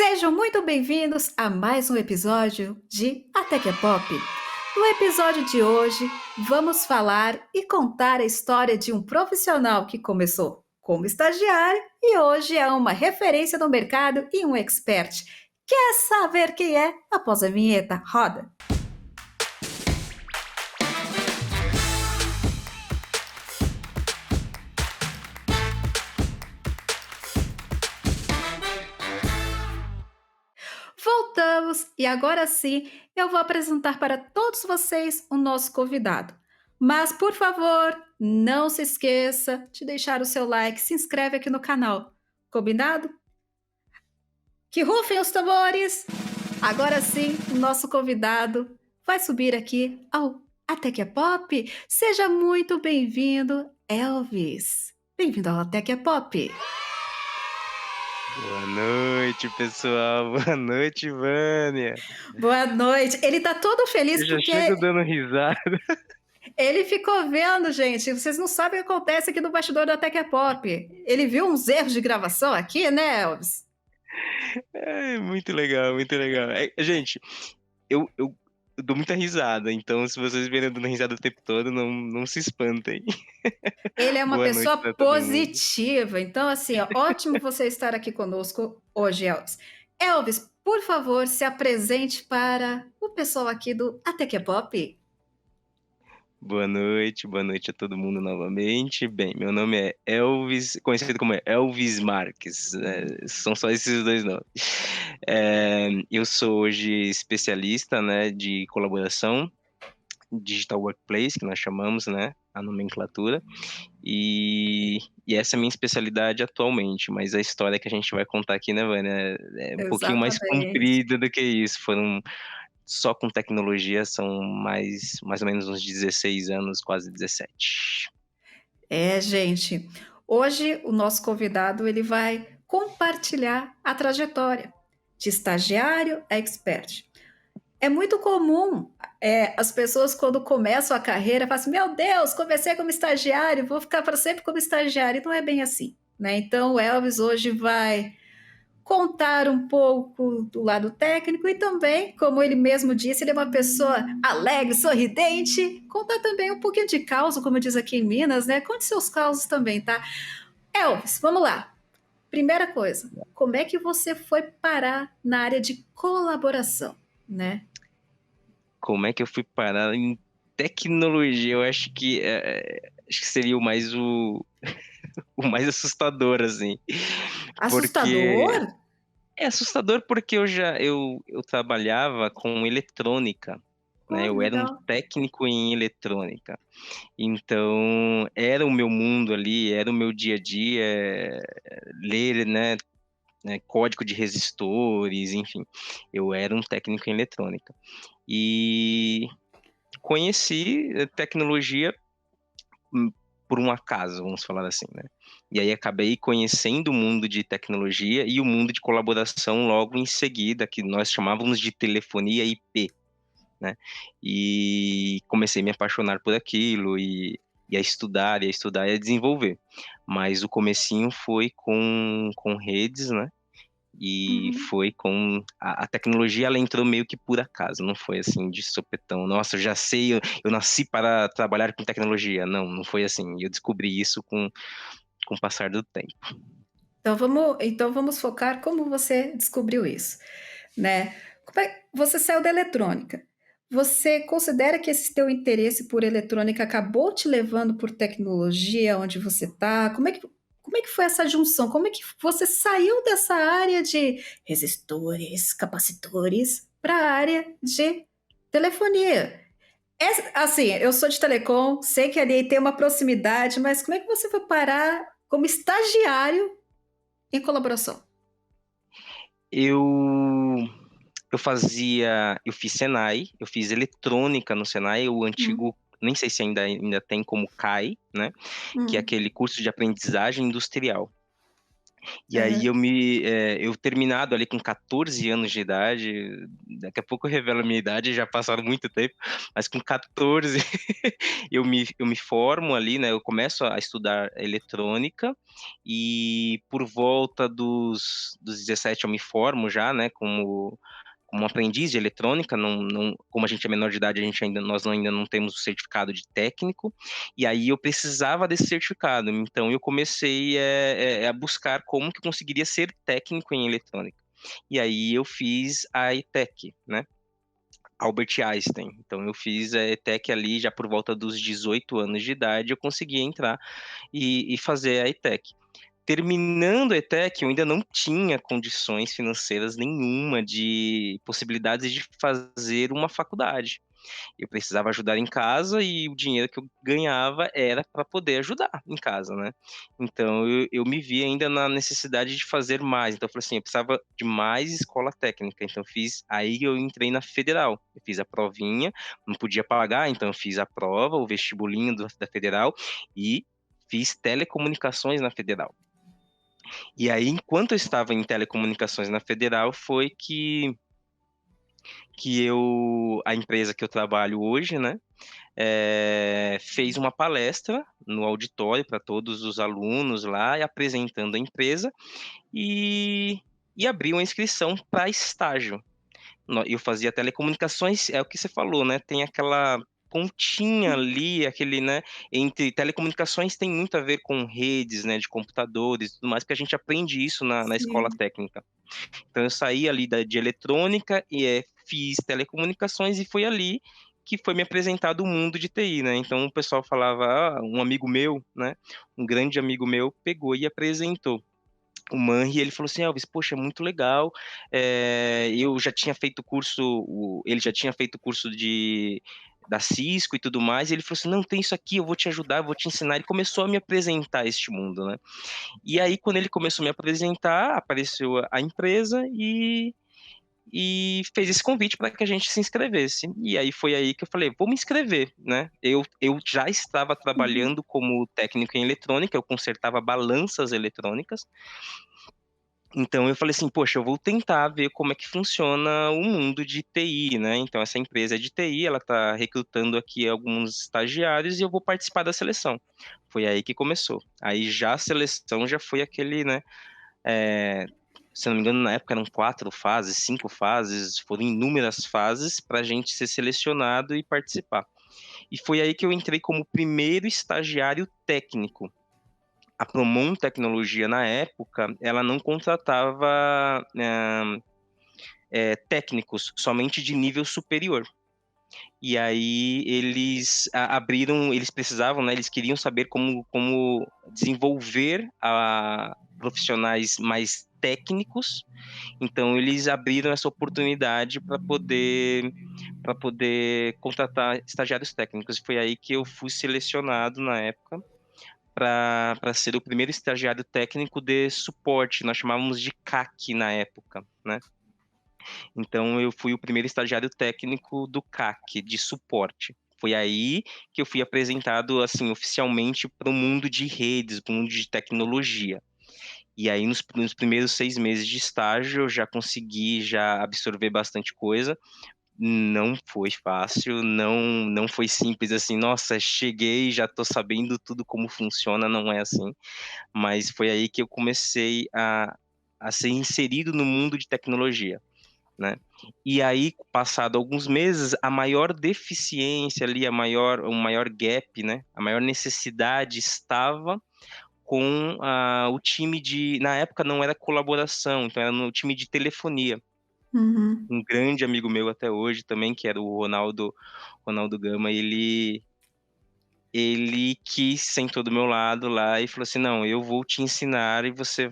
Sejam muito bem-vindos a mais um episódio de Até que é Pop. No episódio de hoje, vamos falar e contar a história de um profissional que começou como estagiário e hoje é uma referência no mercado e um expert. Quer saber quem é? Após a vinheta, roda! Voltamos e agora sim eu vou apresentar para todos vocês o nosso convidado. Mas, por favor, não se esqueça de deixar o seu like, se inscreve aqui no canal. Combinado? Que rufem os tambores! Agora sim, o nosso convidado vai subir aqui ao Até que é Pop. Seja muito bem-vindo, Elvis. Bem-vindo ao Até que é Pop. Boa noite, pessoal. Boa noite, Vânia. Boa noite. Ele tá todo feliz Eu já porque chego dando risada. ele ficou vendo, gente. Vocês não sabem o que acontece aqui no bastidor do Até que é Pop. Ele viu uns erros de gravação aqui, né, Elvis? É muito legal, muito legal. Gente, eu dou muita risada, então se vocês verem eu dando risada o tempo todo, não se espantem. Ele é uma Boa noite pessoa pra todo mundo. positiva. Então, assim, ó, ótimo você estar aqui conosco hoje, Elvis. Elvis, por favor, se apresente para o pessoal aqui do Até que é Pop. Boa noite a todo mundo novamente. Bem, meu nome é Elvis, conhecido como Elvis Marques, são só esses dois nomes. Eu sou hoje especialista, né, de colaboração, Digital Workplace, que nós chamamos, né, a nomenclatura, e essa é a minha especialidade atualmente, mas a história que a gente vai contar aqui, né, Vânia, é um pouquinho mais Exatamente. comprida do que isso, só com tecnologia são mais ou menos uns 16 anos, quase 17. É, gente. Hoje o nosso convidado ele vai compartilhar a trajetória de estagiário a expert. É muito comum as pessoas, quando começam a carreira, falam assim: Meu Deus, comecei como estagiário, vou ficar para sempre como estagiário. E não é bem assim. Né? Então, o Elvis hoje vai contar um pouco do lado técnico e também, como ele mesmo disse, ele é uma pessoa alegre, sorridente. Contar também um pouquinho de causa, como diz aqui em Minas, né? Conte seus causos também, tá? Elvis, vamos lá. Primeira coisa, como é que você foi parar na área de colaboração, né? Como é que eu fui parar em tecnologia? Eu acho que seria o mais assustador, assim, porque Assustador? é assustador porque eu trabalhava com eletrônica, né? Oh, Eu era um legal. técnico em eletrônica. Então, era o meu mundo ali, era o meu dia a dia, ler, né, código de resistores, enfim. Eu era um técnico em eletrônica. E conheci tecnologia por um acaso, vamos falar assim, né? E aí acabei conhecendo o mundo de tecnologia e o mundo de colaboração logo em seguida, que nós chamávamos de telefonia IP, né? E comecei a me apaixonar por aquilo e a estudar e a desenvolver. Mas o comecinho foi com redes, né? E Uhum. foi com a tecnologia, ela entrou meio que por acaso, não foi assim de sopetão. Nossa, eu já sei, eu nasci para trabalhar com tecnologia. Não foi assim. Eu descobri isso com o passar do tempo. Então vamos focar como você descobriu isso, né? Você saiu da eletrônica. Você considera que esse teu interesse por eletrônica acabou te levando por tecnologia, onde você está? Como é que foi essa junção? Como é que você saiu dessa área de resistores, capacitores, para a área de telefonia? Assim, eu sou de telecom, sei que ali tem uma proximidade, mas como é que você foi parar como estagiário em colaboração? Eu eu fiz Senai, eu fiz eletrônica no Senai, o Hum, antigo, nem sei se ainda tem como CAI, né? Que é hum. aquele curso de aprendizagem industrial. E aí Aham. eu terminado ali com 14 anos de idade, daqui a pouco eu revelo a minha idade, já passaram muito tempo, mas com 14 eu me formo ali, né, eu começo a estudar eletrônica, e por volta dos 17 eu me formo já, né, como aprendiz de eletrônica, como a gente é menor de idade, nós ainda não temos o certificado de técnico, e aí eu precisava desse certificado. Então eu comecei a buscar como que eu conseguiria ser técnico em eletrônica. E aí eu fiz a ETEC, né? Albert Einstein. Então eu fiz a ETEC ali já por volta dos 18 anos de idade, eu consegui entrar e fazer a ETEC. Terminando a ETEC, eu ainda não tinha condições financeiras nenhuma de possibilidades de fazer uma faculdade. Eu precisava ajudar em casa e o dinheiro que eu ganhava era para poder ajudar em casa, né? Então eu me vi ainda na necessidade de fazer mais. Então eu falei assim, eu precisava de mais escola técnica. Então aí eu entrei na federal. Eu fiz a provinha, não podia pagar, então eu fiz a prova, o vestibulinho da federal e fiz telecomunicações na federal. E aí, enquanto eu estava em telecomunicações na Federal, foi a empresa que eu trabalho hoje, né, fez uma palestra no auditório para todos os alunos lá, e apresentando a empresa, e, e abriu a inscrição para estágio. Eu fazia telecomunicações, é o que você falou, né? Tem aquela pontinha ali, aquele, né? Entre telecomunicações tem muito a ver com redes, né? De computadores e tudo mais, porque a gente aprende isso na escola Sim. técnica. Então eu saí ali de eletrônica e fiz telecomunicações e foi ali que foi me apresentado o mundo de TI, né? Então o pessoal falava, um amigo meu, né? Um grande amigo meu pegou e apresentou o Manri, ele falou assim, Elvis, poxa, muito legal, eu já tinha feito curso, ele já tinha feito curso da Cisco e tudo mais, e ele falou assim, não, tem isso aqui, eu vou te ajudar, eu vou te ensinar, ele começou a me apresentar este mundo, né, e aí quando ele começou a me apresentar, apareceu a empresa e fez esse convite para que a gente se inscrevesse. E aí foi aí que eu falei, vou me inscrever, né? Eu já estava Uhum. trabalhando como técnico em eletrônica, eu consertava balanças eletrônicas, então eu falei assim, poxa, eu vou tentar ver como é que funciona o mundo de TI, né? Então essa empresa é de TI, ela está recrutando aqui alguns estagiários e eu vou participar da seleção. Foi aí que começou. Aí já a seleção já foi aquele, né? é, Se não me engano, na época eram 4 fases, 5 fases, foram inúmeras fases para a gente ser selecionado e participar. E foi aí que eu entrei como primeiro estagiário técnico. A Promon Tecnologia, na época, ela não contratava técnicos somente de nível superior. E aí eles precisavam, né, eles queriam saber como desenvolver profissionais mais técnicos, então eles abriram essa oportunidade para poder contratar estagiários técnicos. E foi aí que eu fui selecionado na época para ser o primeiro estagiário técnico de suporte. Nós chamávamos de CAC na época, né? Então eu fui o primeiro estagiário técnico do CAC, de suporte. Foi aí que eu fui apresentado assim oficialmente para o mundo de redes, para o mundo de tecnologia. E aí nos primeiros 6 meses de estágio eu já consegui já absorver bastante coisa. Não foi fácil, não foi simples assim, nossa, cheguei, já estou sabendo tudo como funciona, não é assim. Mas foi aí que eu comecei a ser inserido no mundo de tecnologia, né? E aí, passado alguns meses, a maior deficiência ali, o maior gap, né? A maior necessidade estava com o time na época não era colaboração, então era no time de telefonia. Uhum. Um grande amigo meu até hoje também, que era o Ronaldo Gama, ele que sentou do meu lado lá e falou assim, não, eu vou te ensinar e você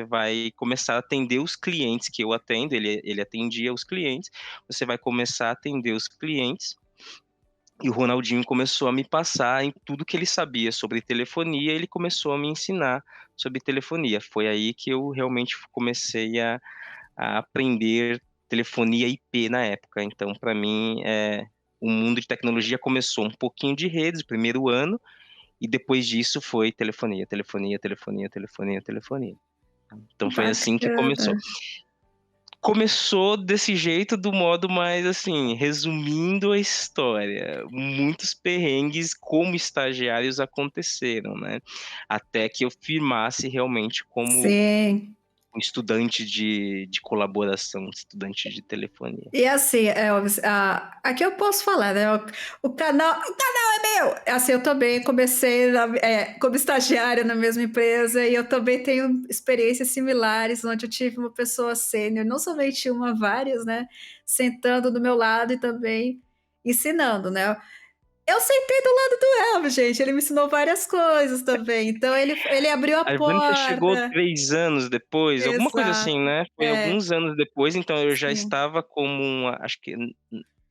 vai começar a atender os clientes que eu atendo, ele atendia os clientes, você vai começar a atender os clientes. E o Ronaldinho começou a me passar em tudo que ele sabia sobre telefonia, ele começou a me ensinar sobre telefonia. Foi aí que eu realmente comecei a aprender telefonia IP na época. Então, para mim, o mundo de tecnologia começou um pouquinho de redes, primeiro ano, e depois disso foi telefonia, telefonia, telefonia, telefonia, telefonia. Então foi assim que começou. Bacana. Começou desse jeito, do modo mais, assim, resumindo a história, muitos perrengues como estagiários aconteceram, né, até que eu firmasse realmente como Sim. um estudante de colaboração, estudante de telefonia. E assim, Elvis, aqui eu posso falar, né? O canal é meu! Assim, eu também comecei como estagiária na mesma empresa e eu também tenho experiências similares, onde eu tive uma pessoa sênior, não somente uma, várias, né? Sentando do meu lado e também ensinando, né? Eu sentei do lado do Elvis, gente. Ele me ensinou várias coisas também. Então, ele abriu a A Ivânia chegou porta. 3 anos depois, alguma coisa Exato. assim, né, foi É, alguns anos depois, então eu já sim, estava como acho que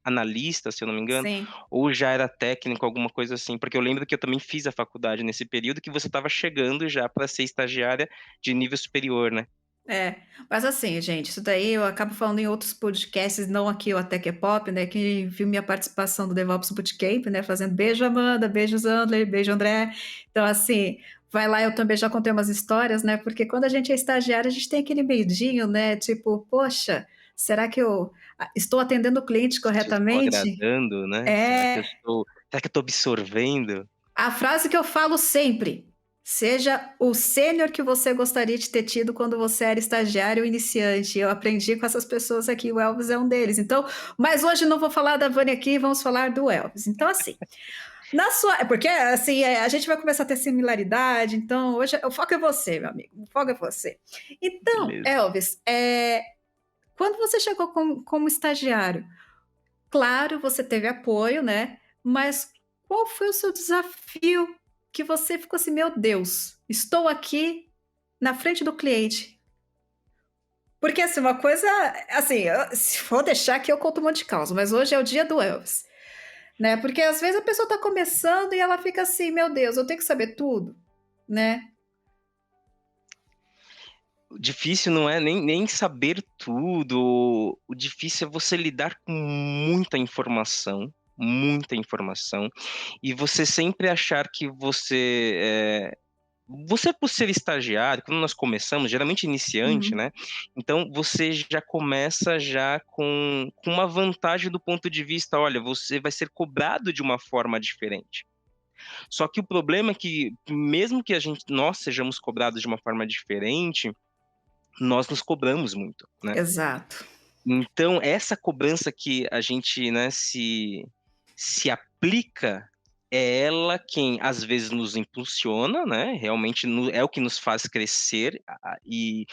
analista, se eu não me engano, sim. ou já era técnico, alguma coisa assim, porque eu lembro que eu também fiz a faculdade nesse período que você estava chegando já para ser estagiária de nível superior, né. É, mas assim, gente, isso daí eu acabo falando em outros podcasts, não aqui o Até que é Pop, né? Que viu minha participação do DevOps Bootcamp, né? Fazendo beijo, Amanda, beijo, Zandler, beijo, André. Então, assim, vai lá, eu também já contei umas histórias, né? Porque quando a gente é estagiário, a gente tem aquele medinho, né? Tipo, poxa, será que eu estou atendendo o cliente Se eu estou corretamente? agradando, né, É, será que eu estou absorvendo? a frase que eu falo sempre: seja o sênior que você gostaria de ter tido quando você era estagiário ou iniciante. Eu aprendi com essas pessoas aqui, o Elvis é um deles. Então, mas hoje não vou falar da Vânia aqui, vamos falar do Elvis. Então, assim, na sua. Porque assim, a gente vai começar a ter similaridade, então hoje o foco é você, meu amigo. O foco é você. Então, Beleza. Elvis, quando você chegou como estagiário, claro, você teve apoio, né? Mas qual foi o seu desafio que você ficou assim, meu Deus, estou aqui na frente do cliente? Porque assim, uma coisa, assim, se for deixar aqui eu conto um monte de causa, mas hoje é o dia do Elvis, né? Porque às vezes a pessoa está começando e ela fica assim, meu Deus, eu tenho que saber tudo, né? O difícil não é nem saber tudo, o difícil é você lidar com muita informação, e você sempre achar que você por ser estagiário, quando nós começamos, geralmente iniciante, Uhum. né, então você já começa já com uma vantagem do ponto de vista: "Olha, você vai ser cobrado de uma forma diferente". Só que o problema é que mesmo que nós sejamos cobrados de uma forma diferente, nós nos cobramos muito, né. Exato. Então essa cobrança que a gente, né, se aplica, é ela quem às vezes nos impulsiona, né, realmente é o que nos faz crescer, e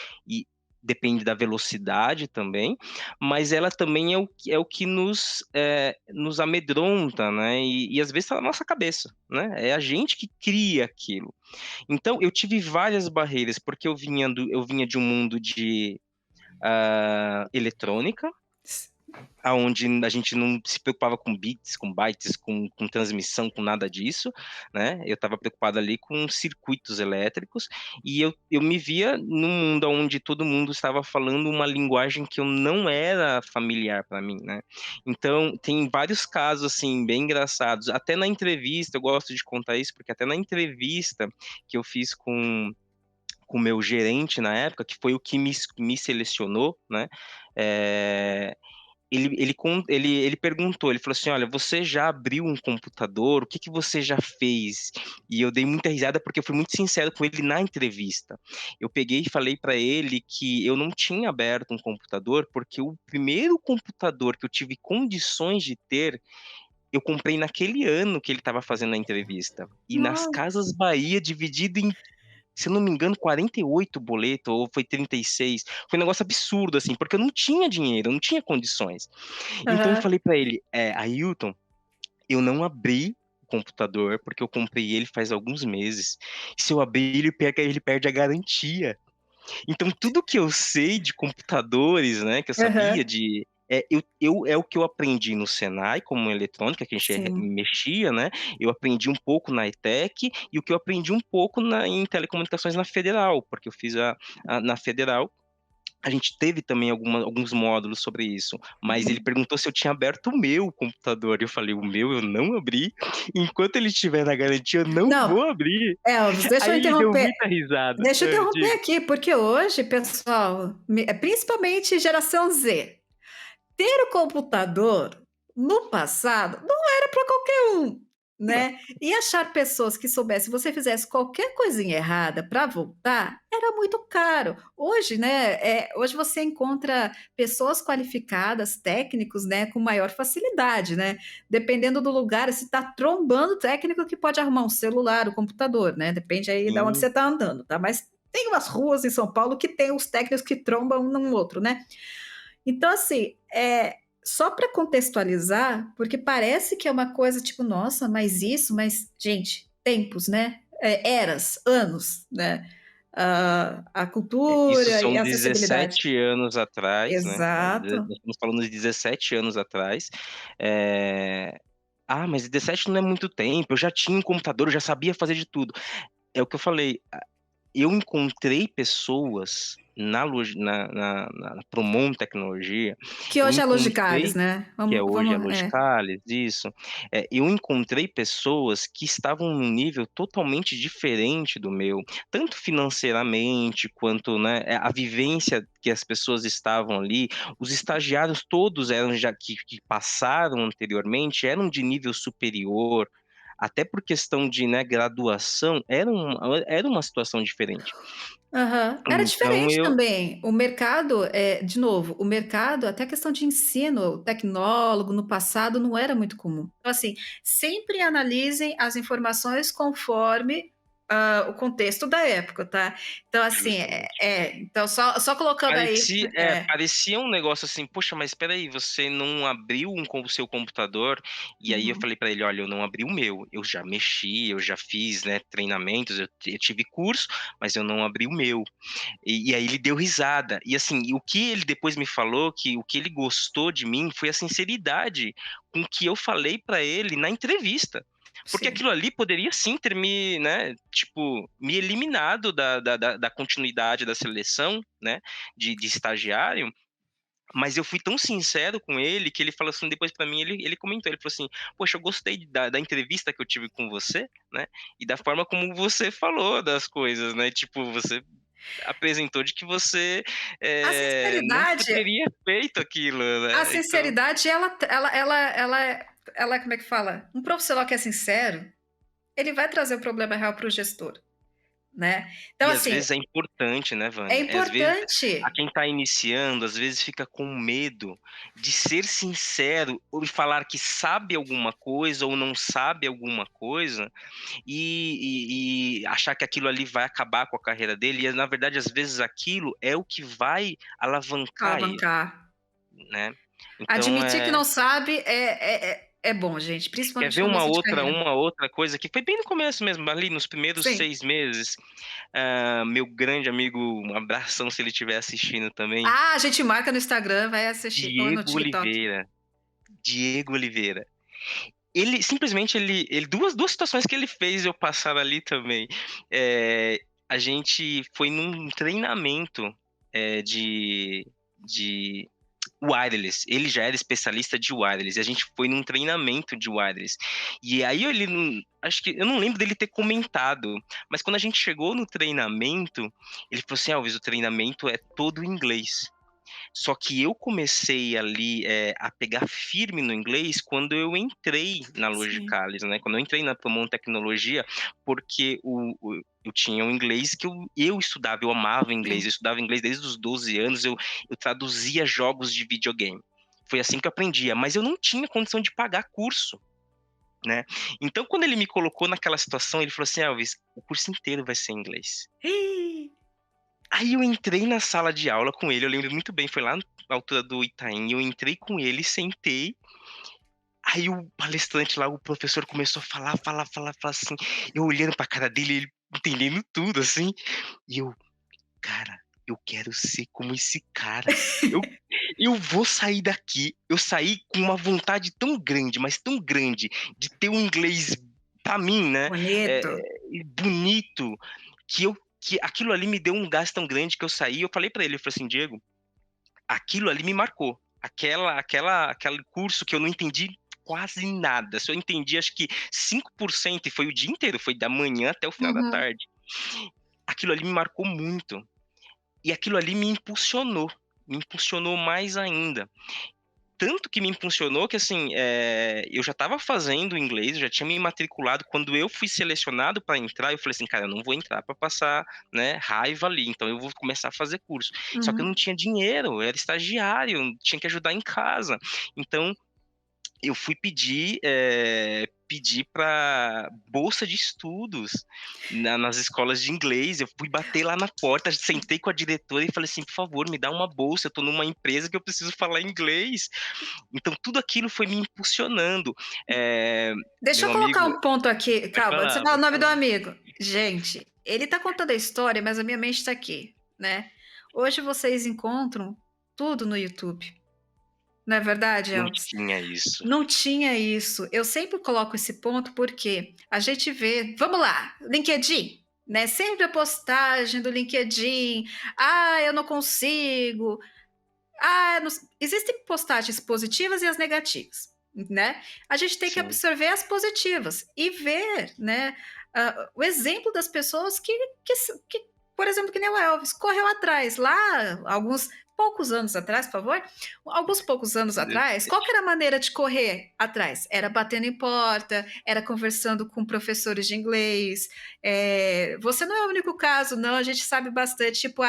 depende da velocidade também, mas ela também é o que nos amedronta, né, e às vezes está na nossa cabeça, né, é a gente que cria aquilo. Então eu tive várias barreiras, porque eu vinha de um mundo de eletrônica, aonde a gente não se preocupava com bits, com bytes, com transmissão, com nada disso, né, eu estava preocupado ali com circuitos elétricos, e eu me via num mundo onde todo mundo estava falando uma linguagem que eu não era familiar para mim, né. Então, tem vários casos, assim, bem engraçados, até na entrevista, eu gosto de contar isso, porque até na entrevista que eu fiz com o meu gerente na época, que foi o que me selecionou, né, eh, ele perguntou, ele falou assim: "Olha, você já abriu um computador? O que que você já fez?" E eu dei muita risada, porque eu fui muito sincero com ele na entrevista. Eu peguei e falei para ele que eu não tinha aberto um computador, porque o primeiro computador que eu tive condições de ter, eu comprei naquele ano que ele estava fazendo a entrevista. E nas Uau. Casas Bahia, dividido em, se eu não me engano, 48 boleto, ou foi 36. Foi um negócio absurdo, assim, porque eu não tinha dinheiro, eu não tinha condições. Então eu Aham. falei pra ele: Ailton, eu não abri o computador, porque eu comprei ele faz alguns meses. Se eu abrir, ele perde a garantia. Então tudo que eu sei de computadores, né, que eu sabia Aham. de é o que eu aprendi no Senai como eletrônica, que a gente Sim. mexia, né, eu aprendi um pouco na ETEC, e o que eu aprendi um pouco em telecomunicações na Federal, porque eu fiz na Federal, A gente teve também alguns módulos sobre isso, mas ele Uhum. perguntou se eu tinha aberto o meu computador, e eu falei: "O meu eu não abri, enquanto ele estiver na garantia eu não Não, vou abrir". Elvis, deixa Aí eu ele deu interromper. muita risada. Deixa eu interromper Diga. aqui, porque hoje, pessoal, principalmente geração Z, ter o computador no passado não era para qualquer um, Não. né? E achar pessoas que soubessem, se você fizesse qualquer coisinha errada para voltar, era muito caro. Hoje, né? Hoje você encontra pessoas qualificadas, técnicos, né, com maior facilidade, né? Dependendo do lugar, se está trombando técnico que pode arrumar um celular, o computador, né? Depende aí de onde Sim, você está andando, tá? Mas tem umas ruas em São Paulo que tem os técnicos que trombam um no outro, né? Então, assim, só para contextualizar, porque parece que é uma coisa tipo, nossa, mas isso, mas, gente, tempos, né? Eras, anos, né? A isso cultura e são a acessibilidade. 17 anos atrás, né, Exato. nós estamos falando de 17 anos atrás, eh, "Ah, mas 17 não é muito tempo, eu já tinha um computador, eu já sabia fazer de tudo". É o que eu falei, eu encontrei pessoas na Promon Tecnologia, Que eu hoje é encontrei Logicalis, né? que é hoje a Vamos, Logicalis, isso. Eu encontrei pessoas que estavam num nível totalmente diferente do meu, tanto financeiramente quanto, né, a vivência que as pessoas estavam ali, os estagiários todos eram já que passaram anteriormente, eram de nível superior, até por questão de, né, graduação, era uma situação diferente. aham. Era Então diferente eu também. O mercado, de novo, o mercado, até a questão de ensino, tecnólogo, no passado não era muito comum. Então, assim, sempre analisem as informações conforme, o contexto da época, tá? Então, assim, justamente. então só colocando aí Parecia um negócio assim: "Poxa, mas espera aí, você não abriu o seu computador?". E aí eu uhum. falei pra ele: "Olha, eu não abri o meu, eu já mexi, eu já fiz, né, treinamentos, eu tive curso, mas eu não abri o meu". E aí ele deu risada. E assim, e o que ele depois me falou, que o que ele gostou de mim foi a sinceridade com que eu falei pra ele na entrevista. Porque Sim. aquilo ali poderia sim ter me, né, tipo, me eliminado da continuidade da seleção, né, de estagiário, mas eu fui tão sincero com ele que ele falou assim, depois pra mim, ele comentou, ele falou assim: "Poxa, eu gostei da entrevista que eu tive com você, né, e da forma como você falou das coisas, né, tipo, você apresentou de que você, A não sinceridade, teria feito aquilo, a né, então sinceridade, ela, como é que fala? Um profissional que é sincero, ele vai trazer o problema real para o gestor, né? Então, e às assim, vezes é importante, né, é Vânia, às vezes a importante. quem está iniciando, às vezes fica com medo de ser sincero ou de falar que sabe alguma coisa ou não sabe alguma coisa, e achar que aquilo ali vai acabar com a carreira dele, e na verdade, às vezes aquilo é o que vai alavancar ele, Alavancar. né. Então, Admitir que não sabe é bom, gente, quer principalmente ver no uma começo de outra carreira. uma outra coisa que foi bem no começo mesmo, ali nos primeiros Sim. 6 meses, meu grande amigo, um abração se ele estiver assistindo também, Ah, a gente marca no Instagram, vai assistir, ou no Diego TikTok. Oliveira, Diego Oliveira. Ele simplesmente ele duas situações que ele fez eu passar ali também. A gente foi num treinamento, de wireless. Ele já era especialista de wireless e a gente foi num treinamento de wireless. E aí ele não, acho que eu não lembro dele ter comentado, mas quando a gente chegou no treinamento, ele falou assim: "Elvis, o treinamento é todo em inglês". Só que eu comecei ali, a pegar firme no inglês quando eu entrei na Sim. Logicalis, né, quando eu entrei na Promon Tecnologia, porque eu tinha um inglês que eu estudava, eu amava inglês, Sim. eu estudava inglês desde os 12 anos, eu traduzia jogos de videogame. Foi assim que eu aprendia, mas eu não tinha condição de pagar curso, né. Então quando ele me colocou naquela situação, ele falou assim: "Elvis, o curso inteiro vai ser em inglês". Ih, Aí eu entrei na sala de aula com ele, eu lembro muito bem, foi lá na altura do Itaim, eu entrei com ele, sentei, aí o palestrante lá, o professor começou a falar assim, eu olhando pra cara dele, ele entendendo tudo, assim, e eu: "Cara, eu quero ser como esse cara, eu eu vou sair daqui". Eu saí com uma vontade tão grande, mas tão grande, de ter um inglês pra mim, né, bonito. e bonito, que aquilo ali me deu um gás tão grande que eu saí, eu falei pra ele, eu falei assim: "Diego, aquilo ali me marcou. Aquele curso que eu não entendi quase nada. Se eu entendi, acho que 5% e foi o dia inteiro, foi da manhã até o final da Uhum, tarde. Aquilo ali me marcou muito. E aquilo ali me impulsionou mais ainda. Tanto que me impulsionou que, assim, eu já estava fazendo inglês, eu já tinha me matriculado. Quando eu fui selecionado para entrar, eu falei assim, cara, eu não vou entrar para passar, né, raiva ali, então eu vou começar a fazer curso. Só que eu uhum. não tinha dinheiro, eu era estagiário, tinha que ajudar em casa. Então, eu fui pedir para bolsa de estudos nas escolas de inglês. Eu fui bater lá na porta, sentei com a diretora e falei assim, por favor, me dá uma bolsa. Eu estou numa empresa que eu preciso falar inglês. Então tudo aquilo foi me impulsionando. Deixa eu Meu colocar amigo, um ponto aqui. pode Calma, antes de você falar, falar o pode nome do falar. amigo. Gente, ele tá contando a história, mas a minha mente está aqui, né? Hoje vocês encontram tudo no YouTube. Não é verdade, Não Elvis? tinha isso. Não tinha isso. Eu sempre coloco esse ponto porque a gente vê, vamos lá, LinkedIn, né? Sempre a postagem do LinkedIn. Ah, eu não consigo. Ah, existem postagens positivas e as negativas, né? A gente tem que Sim, absorver as positivas e ver, né, o exemplo das pessoas que, por exemplo, que nem o Elvis, correu atrás lá, alguns poucos anos atrás, por favor, alguns poucos anos atrás, qual que era a maneira de correr atrás? Era batendo em porta, era conversando com professores de inglês. Você não é o único caso, não, a gente sabe bastante, tipo,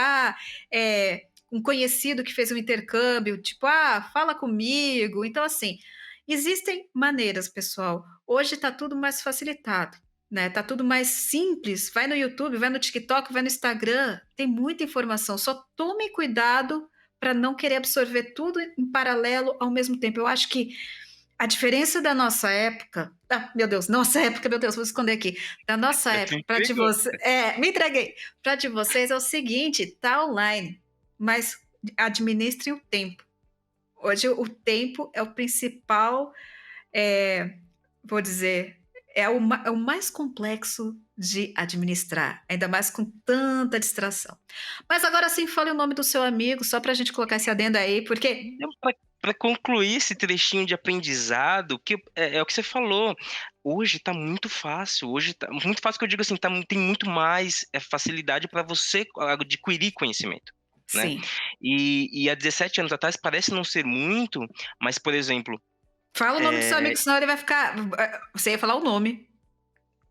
um conhecido que fez um intercâmbio, tipo, fala comigo. Então, assim, existem maneiras, pessoal. Hoje está tudo mais facilitado, né? Tá tudo mais simples. Vai no YouTube, vai no TikTok, vai no Instagram, tem muita informação. Só tome cuidado para não querer absorver tudo em paralelo ao mesmo tempo. Eu acho que a diferença da nossa época, meu Deus, nossa época, meu Deus, vou esconder aqui. Da nossa se época para de entregou. você, me entreguei. Para de vocês é o seguinte, tá online, mas administre o tempo. Hoje o tempo é o principal, vou dizer, é o mais complexo de administrar, ainda mais com tanta distração. Mas agora sim, fale o nome do seu amigo, só para a gente colocar esse adendo aí, porque Para concluir esse trechinho de aprendizado, que é o que você falou, hoje está muito fácil. Hoje tá muito fácil, que eu digo assim, tem muito mais facilidade para você adquirir conhecimento, né? sim. E há 17 anos atrás parece não ser muito, mas, por exemplo, Fala o nome do seu é, amigo, senão ele vai ficar. Você ia falar o nome.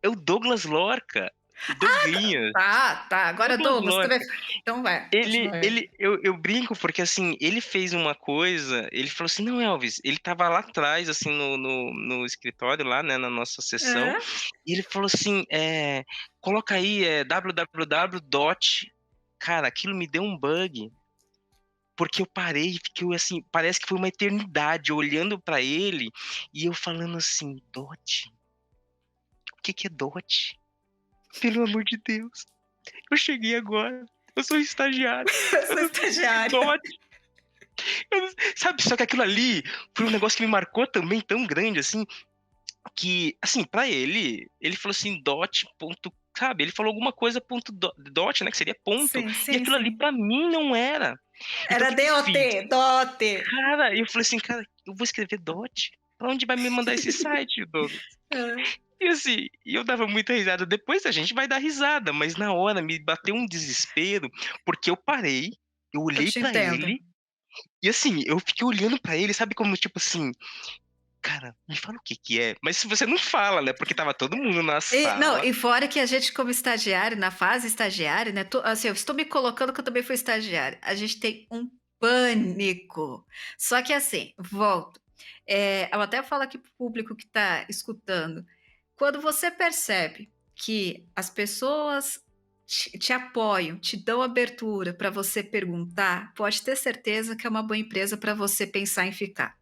é o Douglas Lorca, o Douglinhas, Tá. Agora, Douglas Douglas, você vai. Lorca. Então vai, Ele, continua aí. ele, eu brinco porque, assim, ele fez uma coisa, ele falou assim, não, Elvis, ele tava lá atrás, assim, no escritório, lá, né, na nossa sessão, É? e ele falou assim, coloca aí, www. Cara, aquilo me deu um bug, porque eu parei e fiquei, assim, parece que foi uma eternidade, olhando pra ele, e eu falando assim, dot? O que que é dot? Pelo amor de Deus, eu cheguei agora, eu sou estagiário, Eu eu sou não sei o que é estagiária. dot. Sabe, só que aquilo ali foi um negócio que me marcou também tão grande, assim, que, assim, pra ele falou assim, dot, ponto, sabe, ele falou alguma coisa, ponto, dot, né, que seria ponto, Sim, e sim, aquilo ali sim. pra mim não era. Então o Era que que eu fiz? DOT, DOT. Cara, eu falei assim, cara, eu vou escrever dot? Pra onde vai me mandar esse site, Douglas? É, E assim, eu dava muita risada. Depois a gente vai dar risada, mas na hora me bateu um desespero, porque eu parei, eu eu olhei te pra entendo. ele, e assim, eu fiquei olhando pra ele, sabe como, tipo assim, cara, me fala o que que é. Mas se você não fala, né? Porque tava todo mundo na Não, sala. e fora que a gente, como estagiário, na fase estagiária, né? Assim, eu estou me colocando que eu também fui estagiária. A gente tem um pânico. Só que assim, volto. Eu até falo aqui para o público que está escutando. Quando você percebe que as pessoas te apoiam, te dão abertura para você perguntar, pode ter certeza que é uma boa empresa para você pensar em ficar,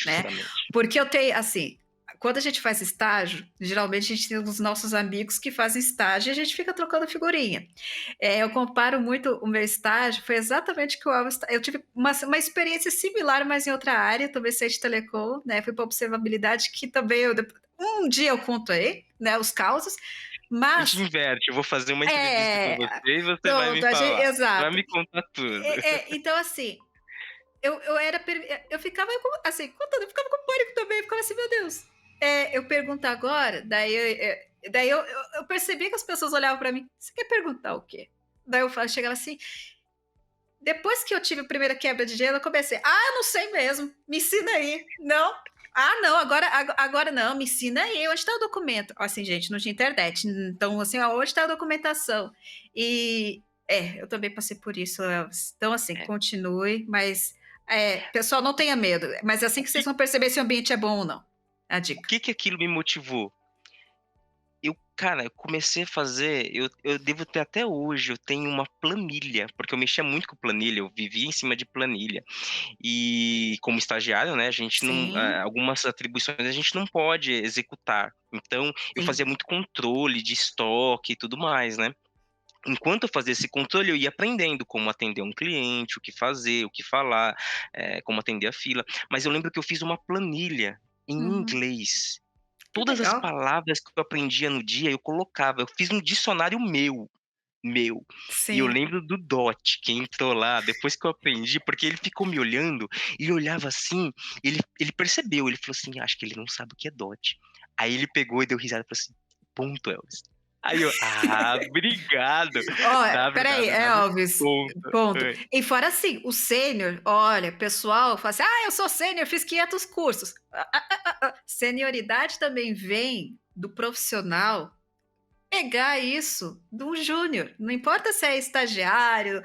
né? Justamente. Porque eu tenho, assim, quando a gente faz estágio, geralmente a gente tem os nossos amigos que fazem estágio e a gente fica trocando figurinha. Eu comparo muito o meu estágio, foi exatamente o que eu tive uma experiência similar, mas em outra área, também sei de telecom, né? Fui para observabilidade, que também um dia eu conto aí, né, os causos, A gente mas inverte. Eu vou fazer uma entrevista com é, você e você vai me pronto, falar. Você vai exato. me contar tudo. Então, assim, eu ficava assim, contando, eu ficava com pânico também, eu ficava assim, meu Deus. Eu pergunto agora, daí eu percebi que as pessoas olhavam para mim, você quer perguntar o quê? Daí chegava assim, depois que eu tive a primeira quebra de gelo, eu comecei, eu não sei mesmo, me ensina aí. Não, não, agora não, me ensina aí, onde está o documento? Assim, gente, não tinha internet, então assim, onde está a documentação? E eu também passei por isso, Elvis. Então assim, É. continue, mas pessoal, não tenha medo, mas é assim O que que, vocês vão perceber se o ambiente é bom ou não. A o dica. que que aquilo me motivou? Cara, eu comecei a fazer, eu devo ter até hoje, eu tenho uma planilha, porque eu mexia muito com planilha, eu vivia em cima de planilha. E como estagiário, né, a gente não, Sim, algumas atribuições a gente não pode executar. Então, eu fazia sim. muito controle de estoque e tudo mais, né. Enquanto eu fazia esse controle, eu ia aprendendo como atender um cliente, o que fazer, o que falar, como atender a fila. Mas eu lembro que eu fiz uma planilha em Uhum. inglês. Que Todas as legal. palavras que eu aprendia no dia, eu colocava. Eu fiz um dicionário meu. E eu Sim. lembro do Dot, que entrou lá depois que eu aprendi, porque ele ficou me olhando, ele olhava assim, ele percebeu, ele falou assim: "Acho que ele não sabe o que é Dot". Aí ele pegou e deu risada e falou assim: "Ponto, Elvis". Aí eu: "Ah, obrigado". Ó, peraí, Dava Elvis, ponto. ponto. Hã. E fora assim, o sênior, olha, pessoal fala assim, eu sou sênior, fiz 500 cursos. Senioridade também vem do profissional pegar isso do júnior. Não importa se é estagiário,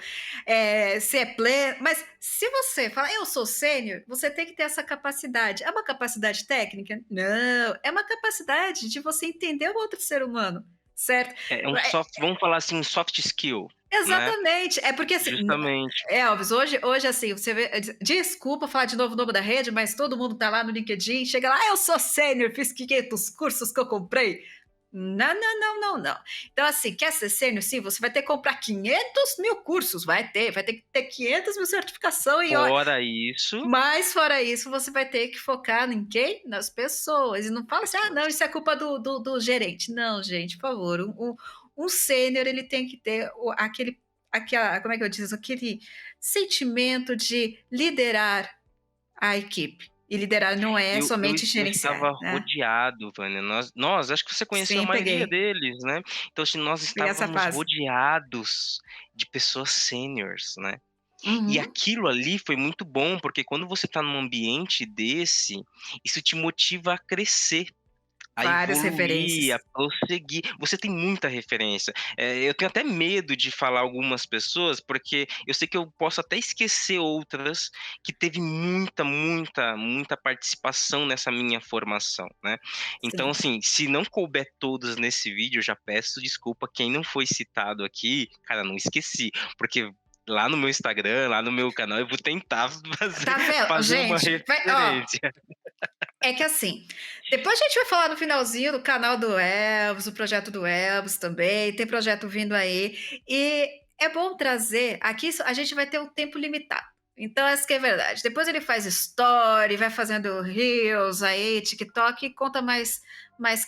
se é pleno, mas se você fala, eu sou sênior, você tem que ter essa capacidade. É uma capacidade técnica? Não, é uma capacidade de você entender o outro ser humano, certo? É um É, soft, vamos falar assim, um soft skill, né, exatamente. É porque assim, justamente. Elvis, hoje assim, você vê, desculpa falar de novo o nome da rede, mas todo mundo tá lá no LinkedIn, chega lá, eu sou sênior, fiz 500 cursos que eu comprei. Não, não, não, não, não. Então, assim, quer ser sênior? Sim, você vai ter que comprar 500 mil cursos, vai ter que ter 500 mil certificação e ó, Fora isso, mas fora isso, você vai ter que focar em quem? Nas pessoas. E não fala assim, não, pessoas. isso é culpa do gerente. Não, gente, por favor. Um sênior, ele tem que ter como é que eu diz? Aquele sentimento de liderar a equipe. E liderar não é Eu somente eu gerenciar, estava né? rodeado, Vânia, nós acho que você conheceu a Sim, maioria peguei. deles, né. Então, assim, nós Peguei essa estávamos fase. rodeados de pessoas sêniores, né. E Uhum. aquilo ali foi muito bom, porque quando você está num ambiente desse, isso te motiva a crescer, a Várias evoluir, a referências. prosseguir. Você tem muita referência. Eu tenho até medo de falar algumas pessoas, porque eu sei que eu posso até esquecer outras que teve muita, muita, muita participação nessa minha formação, né. Então, Sim. assim, se não couber todas nesse vídeo, eu já peço desculpa quem não foi citado aqui, cara, não esqueci, porque lá no meu Instagram, lá no meu canal, eu vou tentar fazer Tá vendo? fazer uma Gente, ó, referência. é que assim, depois a gente vai falar no finalzinho do canal do Elvis, o projeto do Elvis também, tem projeto vindo aí. E é bom trazer, aqui a gente vai ter um tempo limitado. Então, essa que é a verdade. Depois ele faz story, vai fazendo reels aí, TikTok, e conta mais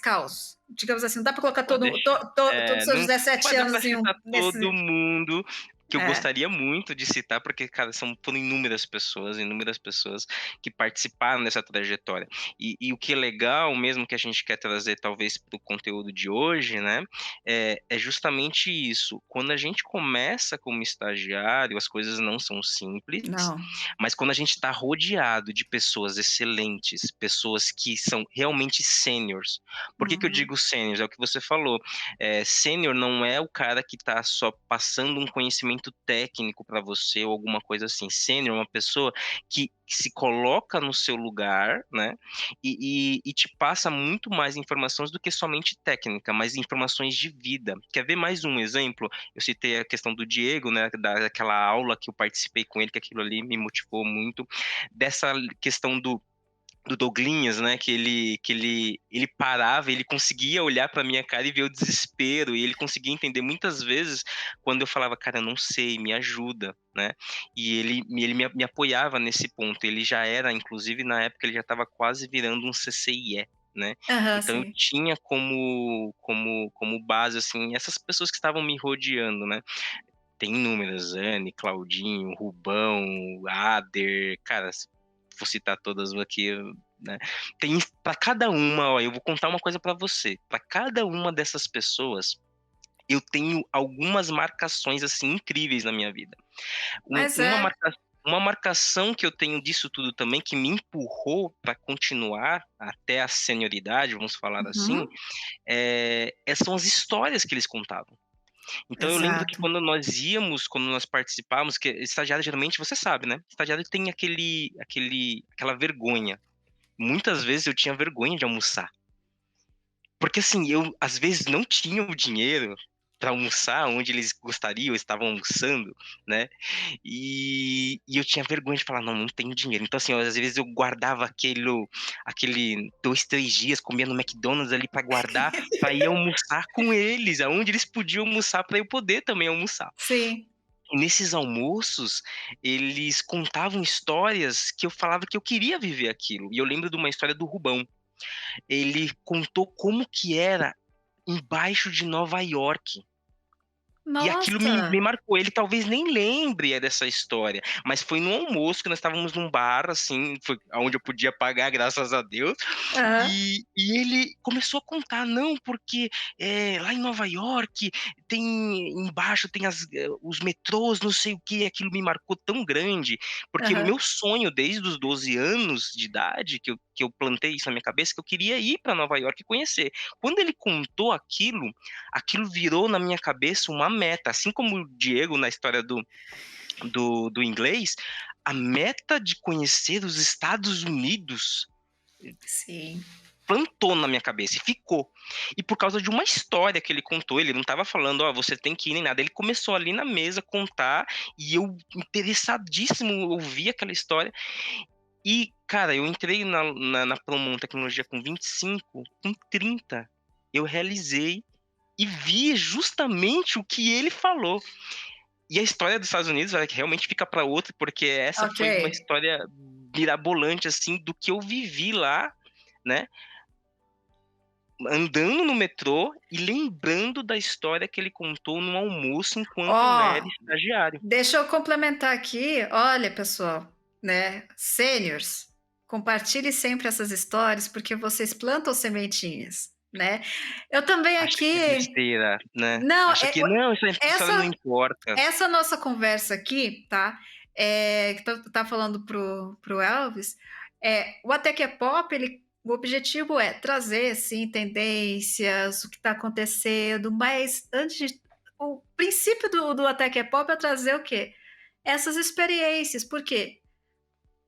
caos. Digamos assim, não dá para colocar Pode deixar. todos os seus Não 17 vai dar anos pra em citar todo nesse. mundo, que eu É, gostaria muito de citar, porque, cara, foram inúmeras pessoas que participaram dessa trajetória. E o que é legal mesmo, que a gente quer trazer talvez para o conteúdo de hoje, né, é justamente isso. Quando a gente começa como estagiário, as coisas não são simples, não. mas quando a gente está rodeado de pessoas excelentes, pessoas que são realmente sêniores. Por que eu Uhum, digo sêniores? É o que você falou. Sênior não é o cara que está só passando um conhecimento técnico para você ou alguma coisa assim. Sênior é uma pessoa que se coloca no seu lugar, né? E te passa muito mais informações do que somente técnica, mas informações de vida. Quer ver mais um exemplo? Eu citei a questão do Diego, né? Daquela aula que eu participei com ele, que aquilo ali me motivou muito. Dessa questão do Douglinhas, né, que ele parava, ele conseguia olhar para minha cara e ver o desespero, e ele conseguia entender muitas vezes quando eu falava: "Cara, eu não sei, me ajuda", né. E ele me apoiava nesse ponto. Ele já era, inclusive na época ele já estava quase virando um CCIE, né. aham, Então eu sim. tinha como base, assim, essas pessoas que estavam me rodeando, né. tem inúmeras, Anne, Claudinho, Rubão, Ader, cara, se vou citar todas aqui, né? Tem para cada uma, ó, eu vou contar uma coisa para você. Para cada uma dessas pessoas, eu tenho algumas marcações assim incríveis na minha vida. Mas Uma é. uma marcação que eu tenho disso tudo também, que me empurrou para continuar até a senioridade, vamos falar assim, Uhum, são as histórias que eles contavam. Então eu lembro que exato. quando nós participávamos, que estagiário geralmente, você sabe, né? Estagiário tem aquela vergonha. Muitas vezes eu tinha vergonha de almoçar. Porque assim, eu às vezes não tinha o dinheiro para almoçar onde eles gostariam, estavam almoçando, né? E eu tinha vergonha de falar, não, não tenho dinheiro. Então, assim, às vezes eu guardava aquele 2, 3 dias, comia no McDonald's ali para guardar, para ir almoçar com eles, aonde eles podiam almoçar, para eu poder também almoçar. Sim. E nesses almoços, eles contavam histórias que eu falava que eu queria viver aquilo. E eu lembro de uma história do Rubão. Ele contou como que era embaixo de Nova York. E aquilo me Nossa! marcou. Ele talvez nem lembre dessa história, mas foi num almoço que nós estávamos num bar, assim, foi onde eu podia pagar, graças a Deus. Aham, E ele começou a contar, não, porque lá em Nova York tem embaixo tem os metrôs, não sei o que, aquilo me marcou tão grande, porque o aham. meu sonho desde os 12 anos de idade, que eu plantei isso na minha cabeça, que eu queria ir para Nova York e conhecer. Quando ele contou aquilo virou na minha cabeça uma meta, assim como o Diego na história do inglês, a meta de conhecer os Estados Unidos Sim. plantou na minha cabeça e ficou. E por causa de uma história que ele contou, ele não estava falando, ó, você tem que ir nem nada. Ele começou ali na mesa a contar e eu interessadíssimo ouvir aquela história. E, cara, eu entrei na Promon Tecnologia com 25, com 30. Eu realizei e vi justamente o que ele falou. E a história dos Estados Unidos, que realmente fica para outra, porque essa Ok. foi uma história mirabolante, assim, do que eu vivi lá, né? Andando no metrô e lembrando da história que ele contou no almoço enquanto eu era Ó, estagiário. deixa eu complementar aqui. Olha, pessoal, né? Seniors, compartilhe sempre essas histórias porque vocês plantam sementinhas, né? Eu também Acha que é aqui. besteira, né? Não, Acha que não, essa história não essa importa. essa nossa conversa aqui, tá? Que tá falando pro Elvis, o Até que é Pop, o objetivo é trazer, assim, tendências, o que está acontecendo, mas o princípio do Até que é Pop é trazer o quê? Essas experiências, por quê?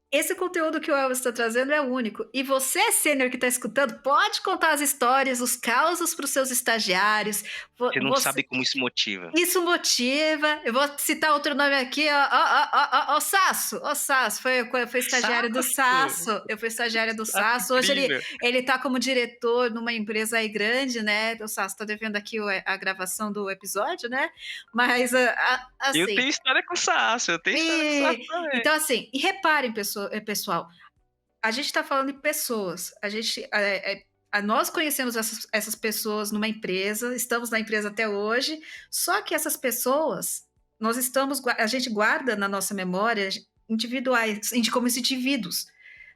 Esse conteúdo que o Elvis está trazendo é único. E você, sênior que está escutando, pode contar as histórias, os causos para os seus estagiários. Você não Você, sabe como isso motiva. isso motiva. Eu vou citar outro nome aqui, ó, Sasso. Ó, Sasso, foi estagiário do Saço! Sasso. Eu fui estagiária do Saço Sasso. Hoje incrível! ele tá como diretor numa empresa aí grande, né? O Sasso tá devendo aqui a gravação do episódio, né? Mas, Eu assim. tenho história com Saço, eu tenho história com Saço também. Então, assim, e reparem, pessoal, a gente está falando de pessoas. Nós conhecemos essas pessoas numa empresa, estamos na empresa até hoje, só que essas pessoas, a gente guarda na nossa memória individuais, como indivíduos.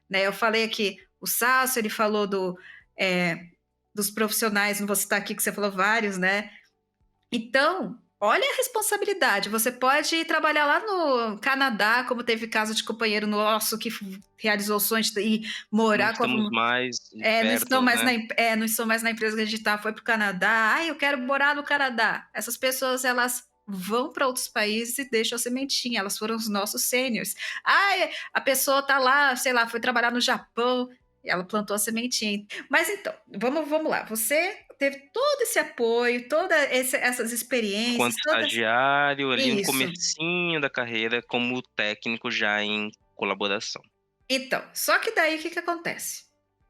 Né? Eu falei aqui, o Sasso, ele falou dos profissionais, não vou citar aqui que você falou vários, né? Então, olha a responsabilidade. Você pode trabalhar lá no Canadá, como teve caso de companheiro nosso que realizou o sonho de ir Não morar com estamos a. mais Não estão perto, mais né? não estão mais na empresa que a gente está, foi para o Canadá. Eu quero morar no Canadá. Essas pessoas, elas vão para outros países e deixam a sementinha. Elas foram os nossos sêniores. A pessoa está lá, sei lá, foi trabalhar no Japão. E ela plantou a sementinha. Mas então, vamos lá. Você teve todo esse apoio, todas essas experiências, Enquanto todas. estagiário, ali no Isso. comecinho da carreira, como técnico já em colaboração. Então, só que daí o que acontece?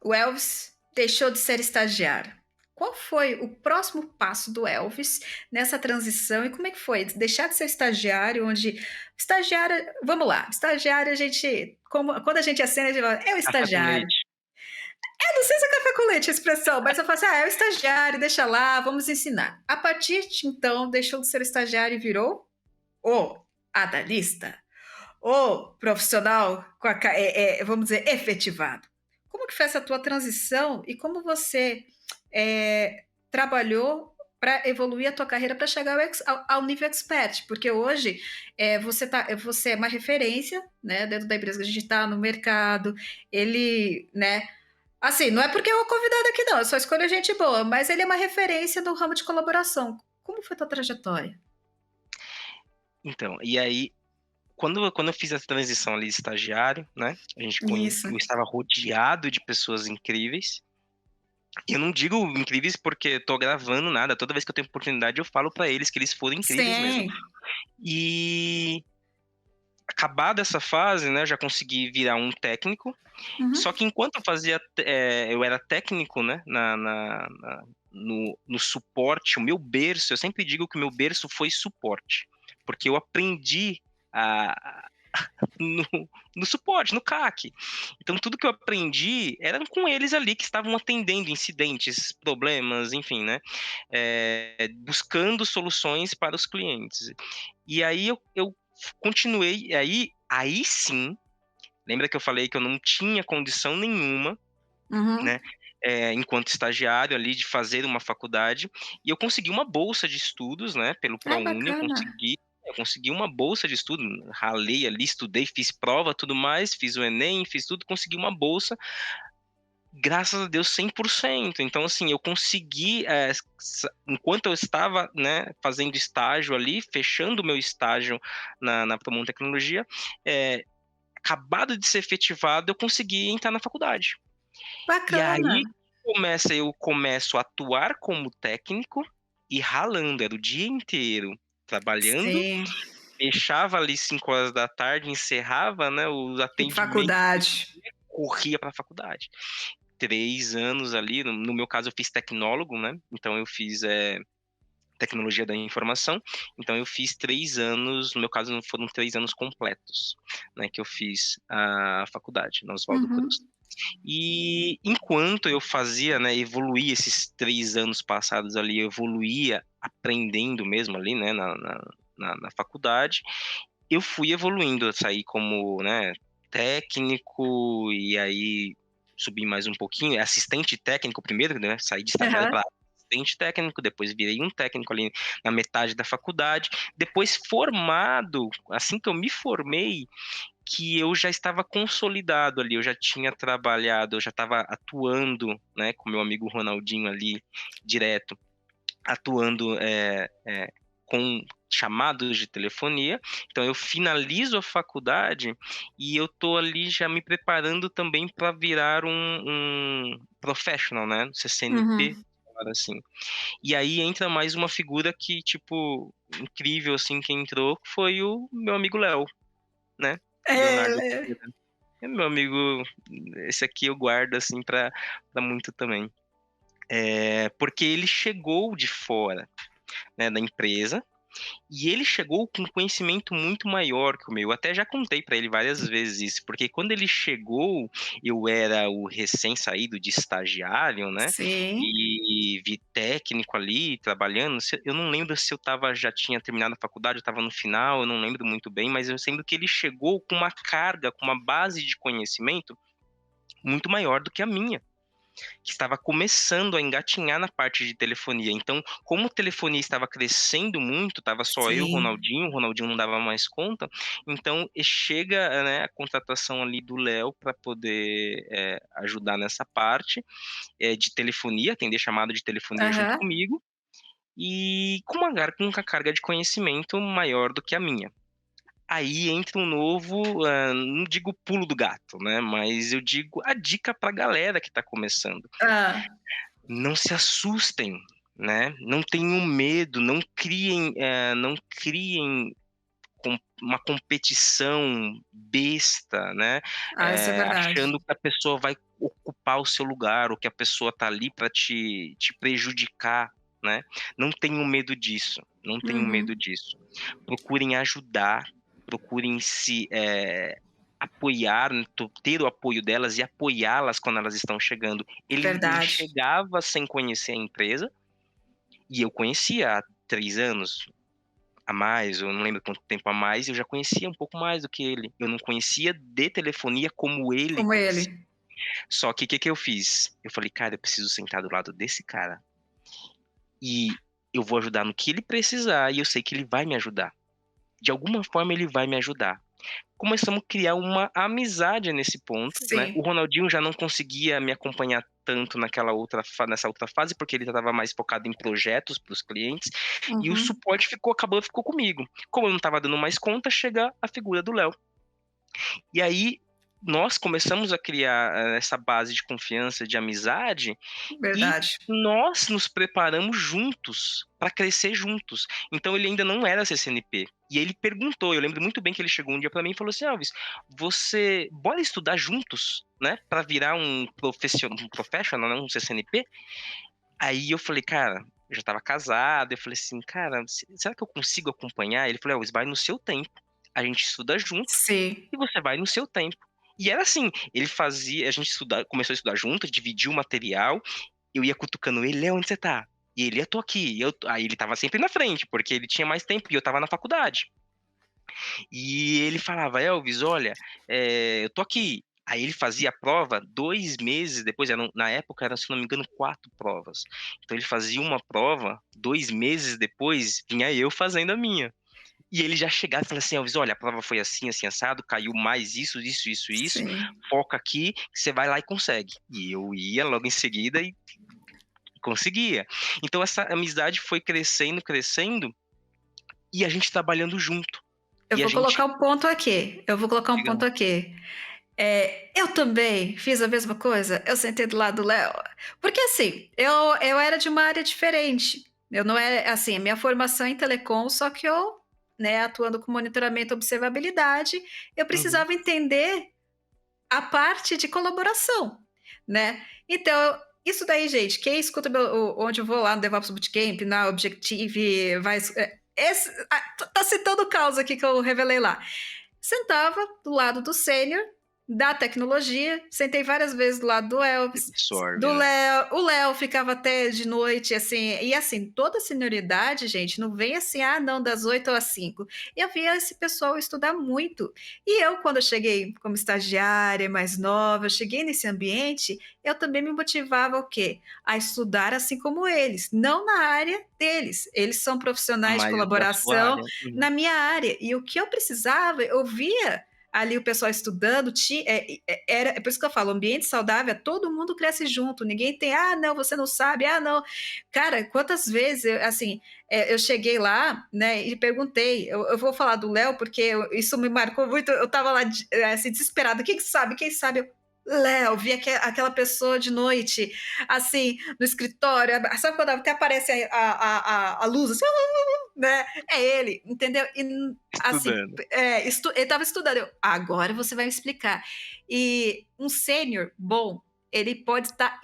O Elvis deixou de ser estagiário. Qual foi o próximo passo do Elvis nessa transição e como é que foi? Deixar de ser estagiário, onde estagiário, vamos lá, estagiário a gente, quando a gente acena, a gente fala, é o Café com estagiário. leite. Eu não sei se é café com leite a expressão, mas eu falo assim, é o estagiário, deixa lá, vamos ensinar. A partir de então, deixou de ser estagiário e virou? o analista, o profissional com vamos dizer, efetivado. Como que foi essa tua transição e como você trabalhou para evoluir a tua carreira para chegar ao nível expert? Porque hoje você é uma referência, né, dentro da empresa que a gente está no mercado. Ele, né, assim, não é porque eu o convidado aqui não, eu só escolho gente boa, mas ele é uma referência no ramo de colaboração. Como foi a tua trajetória? Então, e aí, quando eu fiz a transição ali de estagiário, né, Isso. eu estava rodeado de pessoas incríveis. Eu não digo incríveis porque tô gravando nada, toda vez que eu tenho oportunidade eu falo pra eles que eles foram incríveis mesmo. Sim. E acabada essa fase, né, eu já consegui virar um técnico, Uhum. só que enquanto eu eu era técnico, né, no suporte, o meu berço, eu sempre digo que o meu berço foi suporte, porque eu aprendi a, no, no suporte, no CAC. Então, tudo que eu aprendi era com eles ali que estavam atendendo incidentes, problemas, enfim, né? Buscando soluções para os clientes. E aí eu continuei, aí sim, lembra que eu falei que eu não tinha condição nenhuma, Uhum. né? Enquanto estagiário ali de fazer uma faculdade, e eu consegui uma bolsa de estudos, né? Pelo Ai, ProUni, bacana. eu consegui uma bolsa de estudo, ralei ali, estudei, fiz prova, tudo mais, fiz o Enem, fiz tudo, consegui uma bolsa, graças a Deus 100%. Então, assim, eu consegui, enquanto eu estava, né, fazendo estágio ali, fechando o meu estágio na Promon Tecnologia, acabado de ser efetivado, eu consegui entrar na faculdade. E Bacana. aí eu começo a atuar como técnico e ralando, era o dia inteiro trabalhando, Sim. fechava ali 5 horas da tarde, encerrava, né, os E atendimentos, faculdade. corria para a faculdade. 3 anos ali, no meu caso eu fiz tecnólogo, né? Então eu fiz tecnologia da informação. Então eu fiz 3 anos, no meu caso foram 3 anos completos, né? Que eu fiz a faculdade na Oswaldo Cruz. Uhum. E enquanto eu fazia, né, evoluía esses 3 anos passados ali, eu evoluía aprendendo mesmo ali, né, na faculdade, eu fui evoluindo, eu saí como, né, técnico, e aí subi mais um pouquinho, assistente técnico primeiro, né, saí de estagiário Aham. para assistente técnico, depois virei um técnico ali na metade da faculdade, depois formado, assim que eu me formei, que eu já estava consolidado ali, eu já tinha trabalhado, eu já estava atuando, né, com meu amigo Ronaldinho ali, direto, atuando com chamados de telefonia. Então eu finalizo a faculdade e eu tô ali já me preparando também para virar um professional, né, CCNP, Uhum. assim. E aí entra mais uma figura que, tipo, incrível, assim, que entrou, foi o meu amigo Léo, né, Leonardo É, Oliveira. É meu amigo, esse aqui eu guardo assim para muito também. Porque ele chegou de fora, né, da empresa, e ele chegou com um conhecimento muito maior que o meu. Eu até já contei para ele várias vezes isso, porque quando ele chegou, eu era o recém-saído de estagiário, né? sim. E vi técnico ali trabalhando. Eu não lembro se já tinha terminado a faculdade, eu estava no final, eu não lembro muito bem, mas eu lembro que ele chegou com uma carga, com uma base de conhecimento muito maior do que a minha, que estava começando a engatinhar na parte de telefonia. Então, como a telefonia estava crescendo muito, estava só eu, Sim. o Ronaldinho não dava mais conta, então chega, né, a contratação ali do Léo para poder ajudar nessa parte de telefonia, atender chamada de telefonia junto Aham. comigo, e com uma carga de conhecimento maior do que a minha. Aí entra um novo, não digo pulo do gato, né? Mas eu digo a dica para a galera que está começando. Ah, Não se assustem, né? Não tenham medo, não criem uma competição besta, né? isso é verdade. Achando que a pessoa vai ocupar o seu lugar ou que a pessoa está ali para te prejudicar, né? Não tenham medo disso, não tenham medo Uhum. disso. Procurem ajudar, procurem se apoiar, né, ter o apoio delas e apoiá-las quando elas estão chegando. Ele Verdade. chegava sem conhecer a empresa, e eu conhecia há 3 anos, a mais, eu não lembro quanto tempo a mais, eu já conhecia um pouco mais do que ele. Eu não conhecia de telefonia como ele Como conhecia. ele. Só que o que que eu fiz? Eu falei: "Cara, eu preciso sentar do lado desse cara e eu vou ajudar no que ele precisar e eu sei que ele vai me ajudar. De alguma forma ele vai me ajudar". Começamos a criar uma amizade nesse ponto, né. O Sim. Ronaldinho já não conseguia me acompanhar tanto nessa outra fase, porque ele já estava mais focado em projetos para os clientes, e o Uhum. suporte ficou comigo. Como eu não estava dando mais conta, chega a figura do Léo. E aí, nós começamos a criar, essa base de confiança, de amizade, e Verdade. nós nos preparamos juntos, para crescer juntos. Então ele ainda não era CCNP, e ele perguntou, eu lembro muito bem que ele chegou um dia para mim e falou assim: "Elvis, você bora estudar juntos, né, para virar um professional, né, um CCNP?". Aí eu falei: "Cara", eu já estava casado, eu falei assim: "Cara, será que eu consigo acompanhar?". Ele falou: "Elvis, vai no seu tempo, a gente estuda junto, Sim. e você vai no seu tempo". E era assim, ele fazia a gente começou a estudar junto, dividiu o material, eu ia cutucando ele: "Léo, onde você tá?". E ele: "Eu tô aqui". Aí ele estava sempre na frente, porque ele tinha mais tempo e eu estava na faculdade. E ele falava: "Elvis, olha, eu tô aqui". Aí ele fazia a prova 2 meses depois, na época eram, se não me engano, 4 provas. Então ele fazia uma prova, 2 meses depois vinha eu fazendo a minha. E ele já chegava e falava assim: "Elvis, olha, a prova foi assim, assim, assado, caiu mais isso, isso, isso, isso, Sim. foca aqui que você vai lá e consegue". E eu ia logo em seguida e conseguia. Então essa amizade foi crescendo, crescendo, e a gente trabalhando junto. Eu E a vou colocar gente um ponto aqui. Eu vou colocar um diga lá. ponto aqui. Eu também fiz a mesma coisa. Eu sentei do lado do Léo, porque assim, eu era de uma área diferente. Eu não era assim, a minha formação é em telecom, só que eu, né, atuando com monitoramento e observabilidade, eu Uhum. precisava entender a parte de colaboração, né. Então, isso daí, gente, quem escuta onde eu vou lá no DevOps Bootcamp, na Objective, tá citando o caos aqui que eu revelei lá. Sentava do lado do sênior, da tecnologia, sentei várias vezes do lado do Ele Elvis, absorve, do né. Léo, o Léo ficava até de noite, assim, e assim, toda senioridade, gente, não vem assim, ah, não, das 8 às 5. Eu via esse pessoal estudar muito. E eu, quando eu cheguei como estagiária, mais nova, eu cheguei nesse ambiente, eu também me motivava o quê? A estudar assim como eles, não na área deles. Eles são profissionais de Mais da sua colaboração área. Uhum. na minha área. E o que eu precisava, eu via ali o pessoal estudando, é por isso que eu falo, ambiente saudável, todo mundo cresce junto, ninguém tem, ah, não, você não sabe, ah, não. Cara, quantas vezes, assim, eu cheguei lá, né, e perguntei, eu vou falar do Léo, porque isso me marcou muito, eu tava lá, assim, desesperada, quem sabe, quem sabe? Léo, vi aquela pessoa de noite, assim, no escritório, sabe quando até aparece a luz, assim, né? É ele, entendeu? E assim, Estudando. ele estava estudando. Agora você vai me explicar. E um sênior bom, ele pode estar.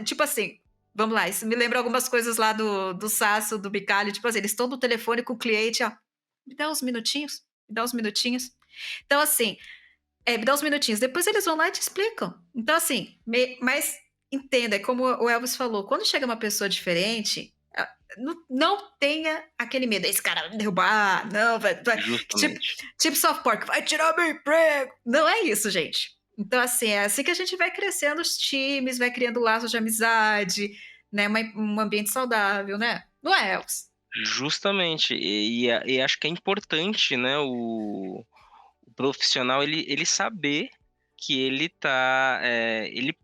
Tipo assim, vamos lá, isso me lembra algumas coisas lá do Sasso, do Bicalho. Tipo assim, eles estão no telefone com o cliente, ó. Me dá uns minutinhos, me dá uns minutinhos. Então, assim, me dá uns minutinhos. Depois eles vão lá e te explicam. Então, assim, mas entenda, é como o Elvis falou, quando chega uma pessoa diferente, não tenha aquele medo. Esse cara vai me derrubar, não, tipo, Justamente. tipo South Park, vai tirar meu emprego. Não é isso, gente. Então, assim, é assim que a gente vai crescendo os times, vai criando laços de amizade, né? Um ambiente saudável, né? Não é, Elvis? Justamente. E acho que é importante, né, o profissional ele saber que ele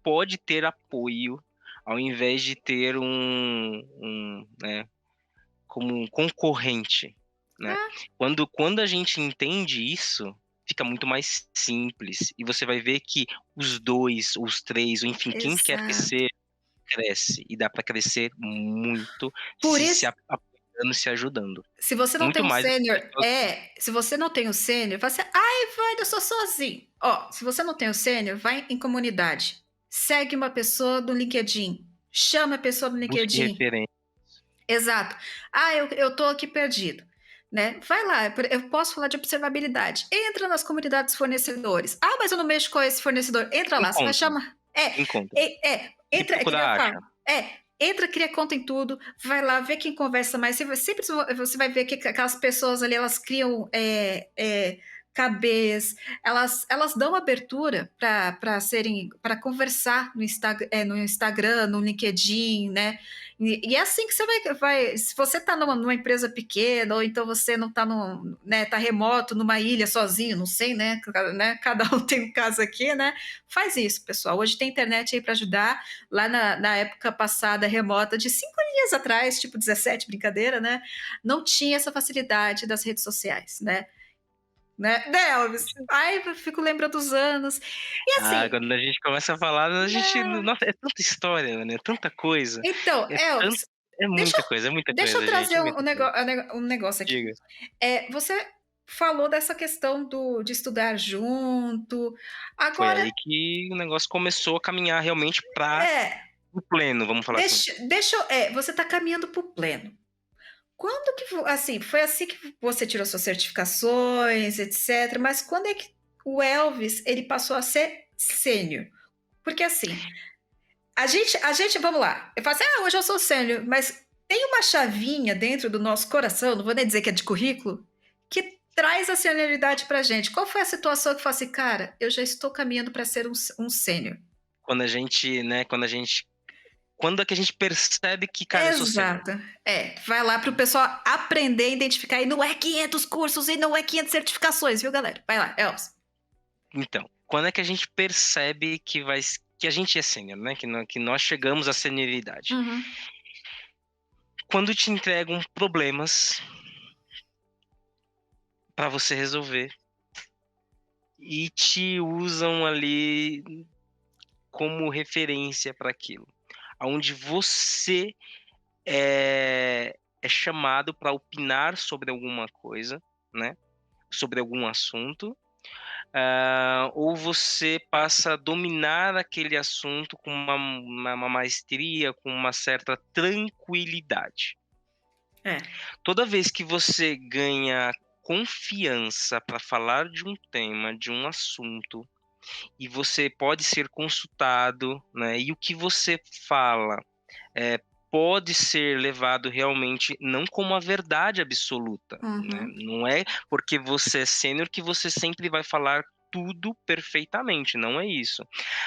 pode ter apoio, ao invés de ter né, como um concorrente, né. Quando a gente entende isso, fica muito mais simples, e você vai ver que os 2, os 3, ou enfim, quem quer que Exato. seja, cresce, e dá para crescer muito Por se isso, apoiando, se ajudando. se você não tem Muito um mais do que sênior, fazer sozinho. se você não tem um sênior, vai ser, ai, vai, eu sou sozinho. Ó, se você não tem um sênior, vai em comunidade. Segue uma pessoa do LinkedIn. Chama a pessoa do Busque LinkedIn. referência. Exato. Ah, eu tô aqui perdido. Né? Vai lá, eu posso falar de observabilidade. Entra nas comunidades fornecedores. Ah, mas eu não mexo com esse fornecedor. Entra lá, você vai Encontra, chamar. encontra. É, Se entra, é que nem eu procurar, falo. acha. É, entra, cria conta em tudo, vai lá, vê quem conversa mais. Sempre você vai ver que aquelas pessoas ali, elas criam KBs, elas dão abertura para conversar no Instagram, no LinkedIn, né? E é assim que você vai se você está numa empresa pequena, ou então você não está né, tá remoto, numa ilha sozinho, não sei, né? Cada um tem um caso aqui, né? Faz isso, pessoal. Hoje tem internet aí para ajudar. Lá na época passada, remota, de 5 dias atrás, tipo 17, brincadeira, né? Não tinha essa facilidade das redes sociais, né, Elvis? Ai, eu fico lembrando dos anos. E assim, Quando a gente começa a falar, a gente, né? nossa, é tanta história, né? Tanta coisa. Então, É tan Elvis, deixa, é muita deixa eu coisa, gente, trazer é um, muita coisa. um negócio aqui. Diga. Você falou dessa questão de estudar junto. Foi Agora, aí que o negócio começou a caminhar realmente para é, o pleno, vamos falar assim. você está caminhando para o pleno. Quando que, assim, foi assim que você tirou suas certificações, etc. Mas quando é que o Elvis ele passou a ser sênior? Porque assim, vamos lá. Eu falo assim, hoje eu sou sênior, mas tem uma chavinha dentro do nosso coração, não vou nem dizer que é de currículo, que traz a senioridade pra gente. Qual foi a situação que eu falei assim, cara, eu já estou caminhando para ser um sênior? Quando a gente, né, quando é que a gente percebe que, cara, eu sou sênior? Exato. Vai lá para o pessoal aprender a identificar. E não é 500 cursos e não é 500 certificações, viu, galera? Vai lá, Elvis. Então, quando é que a gente percebe que a gente é sênior, né? Que nós chegamos à senioridade? Uhum. Quando te entregam problemas para você resolver e te usam ali como referência para aquilo, aonde você é chamado para opinar sobre alguma coisa, né? Sobre algum assunto, ou você passa a dominar aquele assunto com uma maestria, com uma certa tranquilidade. É, Toda vez que você ganha confiança para falar de um tema, de um assunto, e você pode ser consultado, né? E o que você fala é, pode ser levado realmente não como a verdade absoluta, né? uhum, Não é porque você é sênior que você sempre vai falar tudo perfeitamente, não é isso.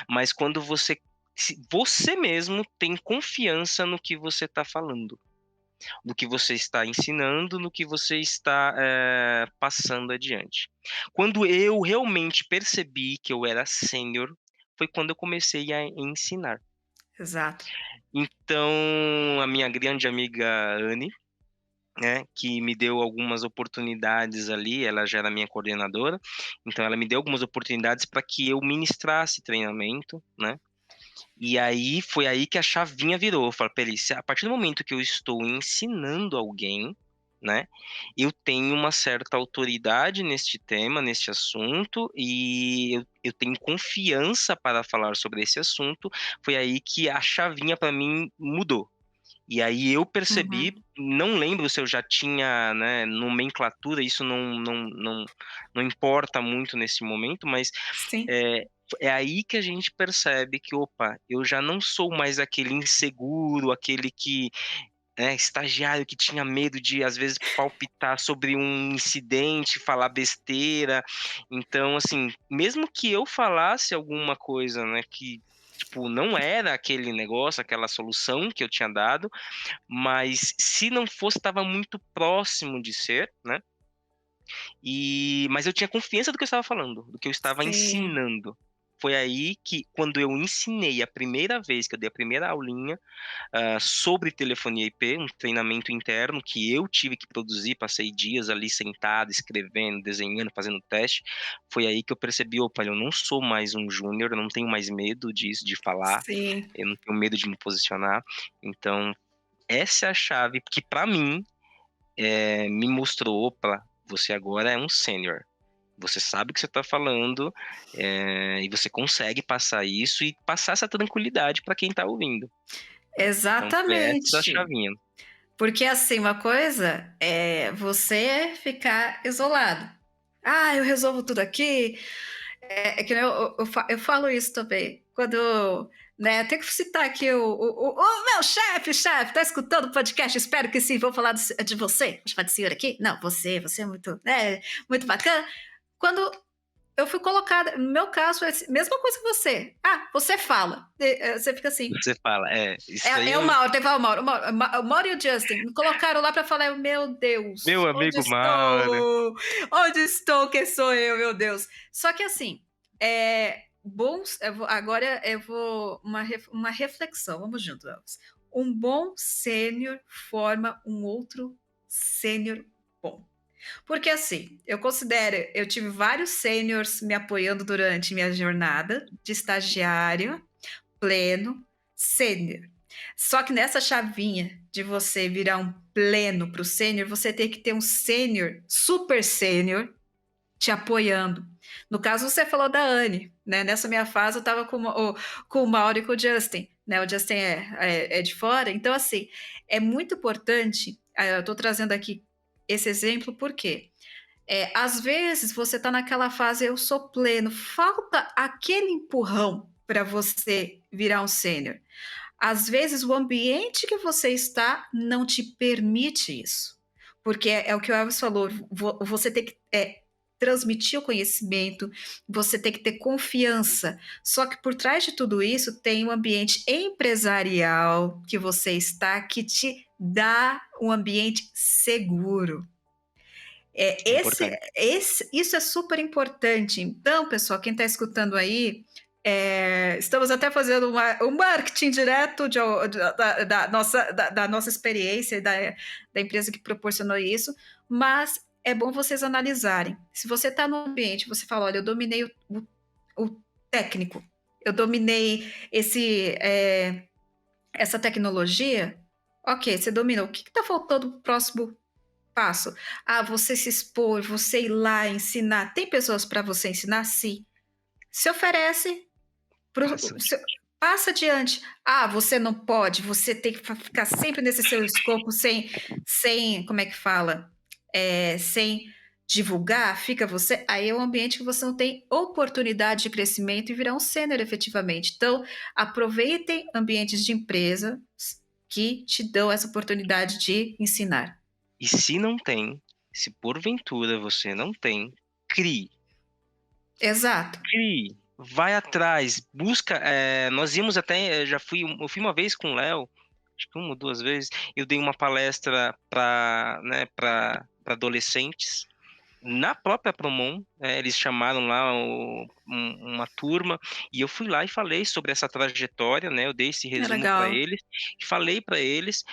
Mas quando você mesmo tem confiança no que você está falando, no que você está ensinando, no que você está passando adiante. Quando eu realmente percebi que eu era sênior, foi quando eu comecei a ensinar. exato. Então, a minha grande amiga Anne, né, que me deu algumas oportunidades ali, ela já era minha coordenadora, então ela me deu algumas oportunidades para que eu ministrasse treinamento, né? E aí foi aí que a chavinha virou. Eu falei, Perícia, a partir do momento que eu estou ensinando alguém, né, eu tenho uma certa autoridade neste tema, neste assunto, e eu tenho confiança para falar sobre esse assunto. Foi aí que a chavinha para mim mudou. E aí eu percebi, Uhum. não lembro se eu já tinha, né, nomenclatura, isso não importa muito nesse momento, mas Sim. é, é aí que a gente percebe que, opa, eu já não sou mais aquele inseguro, aquele que, estagiário que tinha medo de, às vezes, palpitar sobre um incidente, falar besteira. Então, assim, mesmo que eu falasse alguma coisa, né, que, tipo, não era aquele negócio, aquela solução que eu tinha dado, mas se não fosse, estava muito próximo de ser, né? Mas eu tinha confiança do que eu estava falando, do que eu estava Sim. ensinando. Foi aí que, quando eu ensinei a primeira vez, que eu dei a primeira aulinha sobre telefonia IP, um treinamento interno que eu tive que produzir, passei dias ali sentado, escrevendo, desenhando, fazendo teste. Foi aí que eu percebi, opa, eu não sou mais um júnior, eu não tenho mais medo disso, de falar, Sim. eu não tenho medo de me posicionar. Então, essa é a chave que, para mim, me mostrou, opa, você agora é um sênior. Você sabe o que você está falando, e você consegue passar isso e passar essa tranquilidade para quem está ouvindo. Então foi essa a Exatamente. chavinha. Porque assim, uma coisa é você ficar isolado. Eu resolvo tudo aqui. É que eu falo isso também. Quando, né, tem que citar aqui o meu chefe, tá escutando o podcast? Espero que sim, vou falar de você. Vou chamar de senhor aqui? Não, você é muito, né, muito bacana. Quando eu fui colocada, no meu caso, é a mesma coisa que você. Ah, você fala. Você fica assim. Você fala, isso aí É o Mauro, tem que falar o Mauro e o Justin. Me colocaram lá para falar, meu Deus, meu onde amigo Mauro. estou? Onde estou? Quem sou eu, meu Deus? Só que assim, bons. Agora eu vou uma reflexão. Vamos junto, Elvis. Um bom sênior forma um outro sênior bom. Porque assim, eu tive vários sêniors me apoiando durante minha jornada de estagiário, pleno, sênior. Só que nessa chavinha de você virar um pleno para o sênior, você tem que ter um sênior, super sênior, te apoiando. No caso, você falou da Anne, né? Nessa minha fase, eu estava com o Mauro e com o Justin, né? O Justin é de fora. Então, assim, é muito importante. Eu estou trazendo aqui esse exemplo porque às vezes você está naquela fase, eu sou pleno, falta aquele empurrão para você virar um sênior. Às vezes o ambiente que você está não te permite isso. Porque é o que o Elvis falou, você tem que transmitir o conhecimento, você tem que ter confiança. Só que por trás de tudo isso tem um ambiente empresarial que você está que te dá um ambiente seguro. Importante. Isso é super importante. Então, pessoal, quem está escutando aí, estamos até fazendo um marketing direto da nossa experiência, da empresa que proporcionou isso, mas é bom vocês analisarem. Se você está no ambiente, você fala, olha, eu dominei o técnico, eu dominei essa tecnologia, ok, você dominou. O que está faltando para o próximo passo? Ah, você se expor, você ir lá ensinar. Tem pessoas para você ensinar? Sim. Se oferece, Passa. passa adiante. Ah, você não pode, você tem que ficar sempre nesse seu escopo sem como é que fala? Sem divulgar, fica você. Aí é um ambiente que você não tem oportunidade de crescimento e virar um sênior efetivamente. Então, aproveitem ambientes de empresa que te dão essa oportunidade de ensinar. E se não tem, se porventura você não tem, crie. Exato. Crie. Vai atrás, busca. Nós íamos até, eu fui uma vez com o Léo, acho que uma ou duas vezes. Eu dei uma palestra para, né, para adolescentes na própria Promon. Eles chamaram lá uma turma e eu fui lá e falei sobre essa trajetória, né? Eu dei esse É resumo para legal. eles e falei para eles.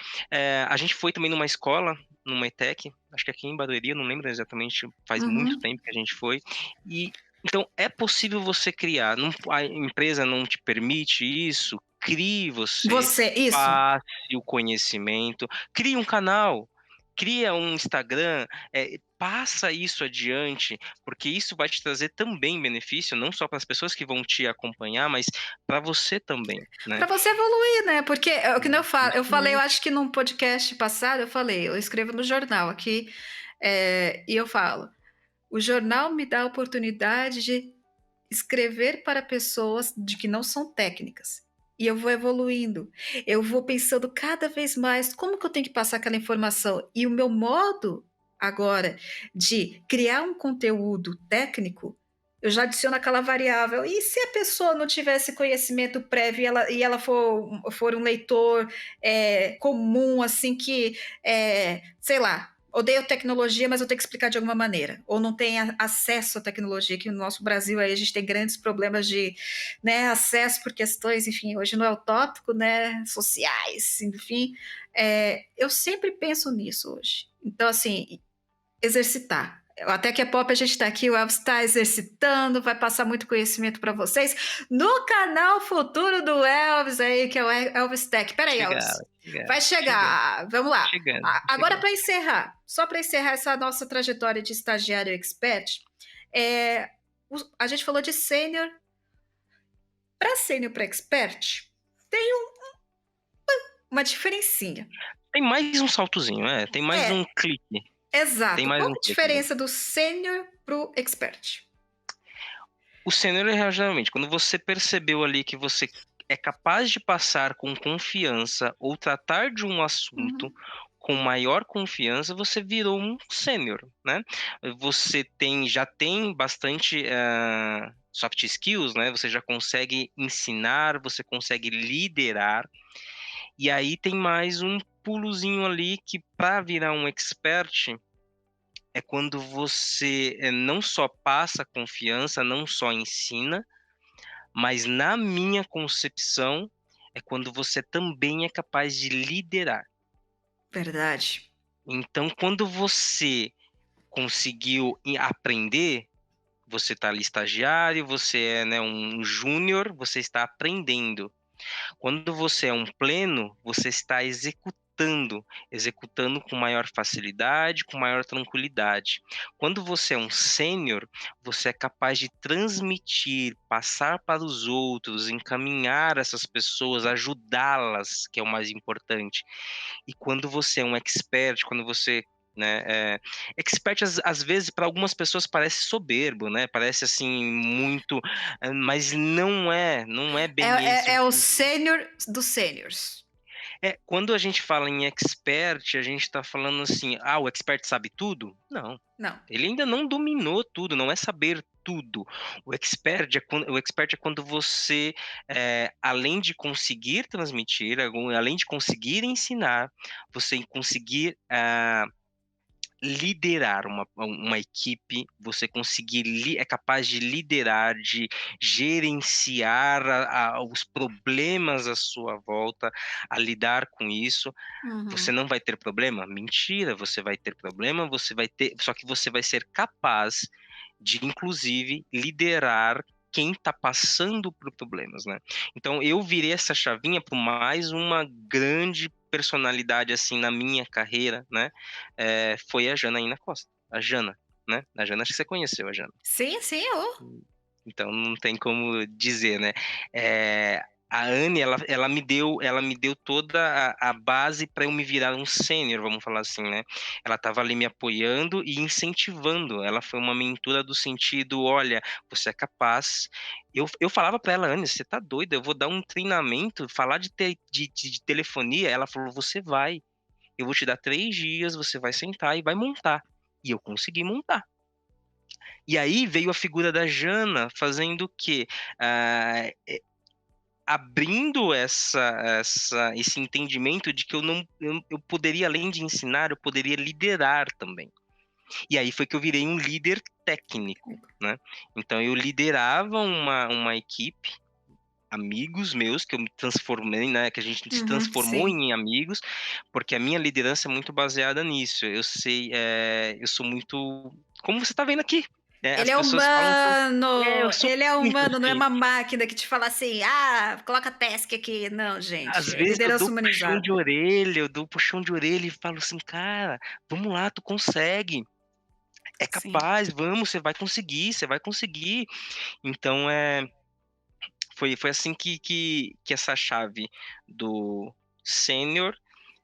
A gente foi também numa escola, numa ETEC, acho que aqui em Barueri, eu não lembro exatamente, faz muito Uhum. tempo que a gente foi. E então é possível você criar. A empresa não te permite isso. Crie você, Isso. passe o conhecimento, crie um canal. Cria um Instagram, passa isso adiante, porque isso vai te trazer também benefício, não só para as pessoas que vão te acompanhar, mas para você também, né? Para você evoluir, né? Porque é o que eu falo, eu Justamente. acho que num podcast passado, eu escrevo no jornal aqui, e eu falo, o jornal me dá a oportunidade de escrever para pessoas de que não são técnicas. E eu vou evoluindo. Eu vou pensando cada vez mais como que eu tenho que passar aquela informação. E o meu modo agora de criar um conteúdo técnico, eu já adiciono aquela variável. E se a pessoa não tivesse conhecimento prévio e ela for um leitor comum, assim, que, sei lá, odeio tecnologia, mas eu tenho que explicar de alguma maneira. Ou não tem acesso à tecnologia, que no nosso Brasil aí a gente tem grandes problemas de, né, acesso por questões, enfim, hoje não é utópico, né, sociais, enfim. Eu sempre penso nisso hoje. Então, assim, exercitar. Até que a pop a gente está aqui, o Elvis está exercitando, vai passar muito conhecimento para vocês no canal futuro do Elvis aí, que é o Elvis Tech. Peraí, Chegar, Elvis. chegar, Vai chegando, chegar. Vamos lá. chegando, Agora, chegando. para encerrar, só para encerrar essa nossa trajetória de estagiário expert, a gente falou de sênior. Para sênior para expert, tem uma diferencinha. Tem mais um saltozinho, tem mais um É, clique. Tem exato. mais Qual um a clique. diferença do sênior para o expert? O sênior é geralmente quando você percebeu ali que você é capaz de passar com confiança ou tratar de um assunto Uhum, com maior confiança, você virou um sênior, né. Você já tem bastante, soft skills, né, você já consegue ensinar, você consegue liderar, e aí tem mais um pulozinho ali que para virar um expert é quando você, não só passa confiança, não só ensina, mas na minha concepção, é quando você também é capaz de liderar. verdade. Então quando você conseguiu aprender, você está ali estagiário, você é, né, um júnior, você está aprendendo. Quando você é um pleno, você está executando com maior facilidade, com maior tranquilidade. Quando você é um sênior, você é capaz de transmitir, passar para os outros, encaminhar essas pessoas, ajudá-las, que é o mais importante. E quando você é um expert, quando você, né, expert às vezes para algumas pessoas parece soberbo, né, parece assim muito, mas não é É, bem esse o é o sentido. sênior dos sêniors. Quando a gente fala em expert, a gente está falando assim: "Ah, o expert sabe tudo?" Não, Não. ele ainda não dominou tudo, não é saber tudo. O expert é quando você, além de conseguir transmitir, além de conseguir ensinar, você conseguir, liderar uma equipe, você conseguir é capaz de liderar, de gerenciar os problemas à sua volta, a lidar com isso. Você Uhum. não vai ter problema? Mentira, você vai ter problema, você vai ter, só que você vai ser capaz de inclusive liderar quem está passando por problemas, né. Então eu virei essa chavinha por mais uma grande personalidade, assim, na minha carreira, né, foi a Janaína Costa, a Jana, né, a Jana acho que você conheceu a Jana. Sim, sim, oh. Então não tem como dizer, né. Eh, a Anne ela me deu toda a base para eu me virar um sênior, vamos falar assim, né. Ela estava ali me apoiando e incentivando, ela foi uma mentora do sentido: "Olha, você é capaz". Eu falava para ela: "Anne, você tá doida, eu vou dar um treinamento, falar de telefonia", ela falou: "Você vai, eu vou te dar 3 dias, você vai sentar e vai montar". E eu consegui montar. E aí veio a figura da Jana fazendo o quê? Ah, abrindo esse entendimento de que eu poderia, além de ensinar, eu poderia liderar também. E aí foi que eu virei um líder técnico, né. Então eu liderava uma equipe, amigos meus que eu me transformei, né, que a gente se Uhum, transformou sim. em amigos, porque a minha liderança é muito baseada nisso. Eu sei, eu sou muito, como você está vendo aqui, né, as pessoas falam que eu sou Ele é muito humano, não é assim. uma máquina que te fala assim: "Ah, coloca task aqui". Não, gente, Às é vezes eu liderança dou puxão humanizada. de orelha, eu dou puxão de orelha e falo assim: "Cara, vamos lá, tu consegue, é Sim. capaz, vamos, você vai conseguir, você vai conseguir". Então, foi assim que essa chave do sênior,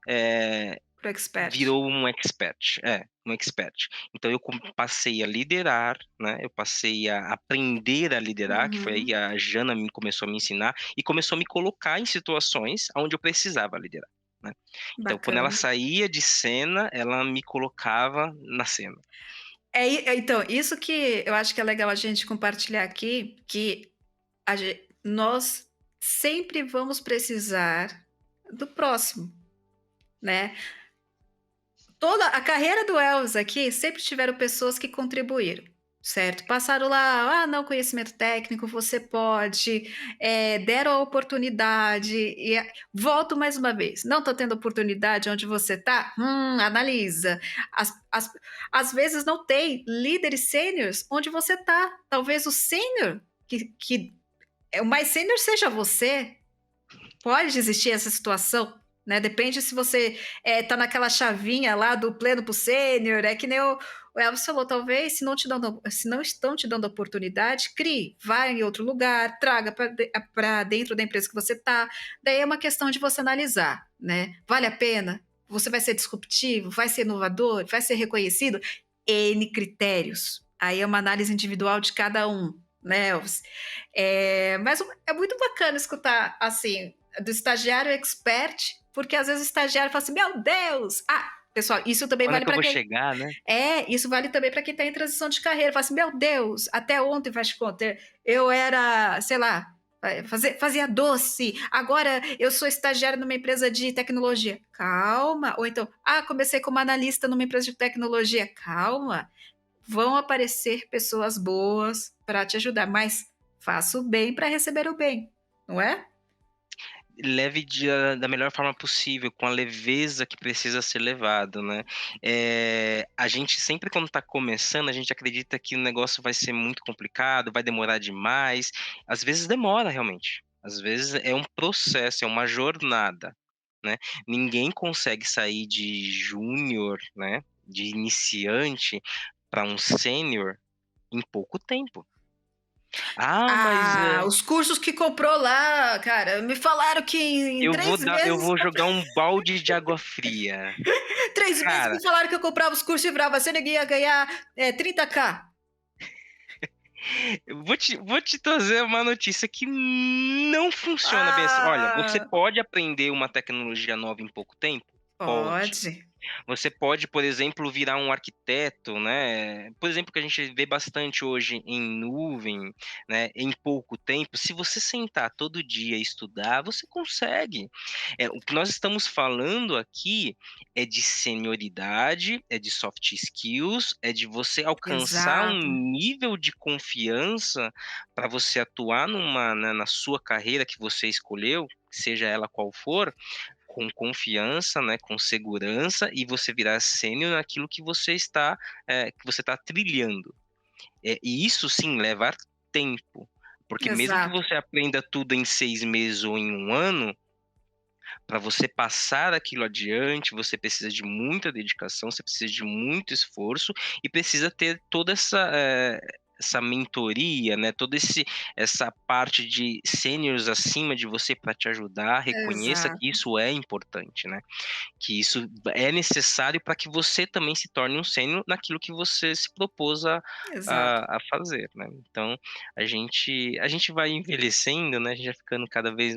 eh, Pro expert. virou um expert. Um expert. Então eu passei a liderar, né, eu passei a aprender a liderar, que foi aí que Uhum. a Jana me começou a me ensinar, e começou a me colocar em situações onde eu precisava liderar, né. Então quando ela Bacana. saía de cena, ela me colocava na cena. Então, isso que eu acho que é legal a gente compartilhar aqui, que nós sempre vamos precisar do próximo, né. Toda a carreira do Elvis aqui sempre tiveram pessoas que contribuíram, certo? Passaram lá, não, conhecimento técnico, você pode, deram a oportunidade e volto mais uma vez, não estou tendo oportunidade onde você está? Analisa. As as às vezes não tem líderes sêniores onde você está, talvez o sênior que é o mais sênior seja você. Pode existir essa situação, né, depende se você, tá naquela chavinha lá do pleno para o sênior, é que nem o Elvis falou, talvez se não estão te dando oportunidade, crie, vá em outro lugar, traga para dentro da empresa que você está, daí é uma questão de você analisar, né, vale a pena? Você vai ser disruptivo? Vai ser inovador? Vai ser reconhecido? N critérios, aí é uma análise individual de cada um, né, Elvis? Mas é muito bacana escutar, assim, do estagiário expert, porque às vezes o estagiário fala assim: "Meu Deus!" Ah, pessoal, isso também Quando é vale que eu para vou quem chegar, né? isso vale também para quem está em transição de carreira. Fala assim: "Meu Deus, até ontem faz de conta, eu era, sei lá, fazia doce, agora eu sou estagiário numa empresa de tecnologia". Calma. Ou então: "Ah, comecei como analista numa empresa de tecnologia". Calma, vão aparecer pessoas boas para te ajudar, mas faça o bem para receber o bem, não é? Leve da melhor forma possível, com a leveza que precisa ser levado, né. A gente sempre quando está começando, a gente acredita que o negócio vai ser muito complicado, vai demorar demais. Às vezes demora realmente, às vezes é um processo, é uma jornada, né. Ninguém consegue sair de júnior, né, de iniciante para um sênior em pouco tempo. "Ah, mas, Ah, os cursos que comprou lá, cara, me falaram que em 3 eu meses vou jogar um balde de água fria". 3 meses Cara, me falaram que eu comprava os cursos e virava você ia ganhar, 30K. eu vou te trazer uma notícia que não funciona bem assim. Olha, você Ah, pode aprender uma tecnologia nova em pouco tempo? Pode. pode. Você pode, por exemplo, virar um arquiteto, né, por exemplo, que a gente vê bastante hoje em nuvem, né, em pouco tempo, se você sentar todo dia e estudar, você consegue. O que nós estamos falando aqui é de senioridade, é de soft skills, é de você alcançar um Exato, nível de confiança para você atuar né, na sua carreira que você escolheu, seja ela qual for, com confiança, né, com segurança e você virar sênior naquilo que você está trilhando. E isso sim leva tempo, porque mesmo que exato, você aprenda tudo em 6 meses ou em um ano, para você passar aquilo adiante, você precisa de muita dedicação, você precisa de muito esforço e precisa ter toda essa mentoria, né, toda essa parte de sêniores acima de você para te ajudar, reconheça que exato, isso é importante, né, que isso é necessário para que você também se torne um sênior naquilo que você se propôs exato. a fazer, né. Então, a gente vai envelhecendo, né, a gente vai ficando cada vez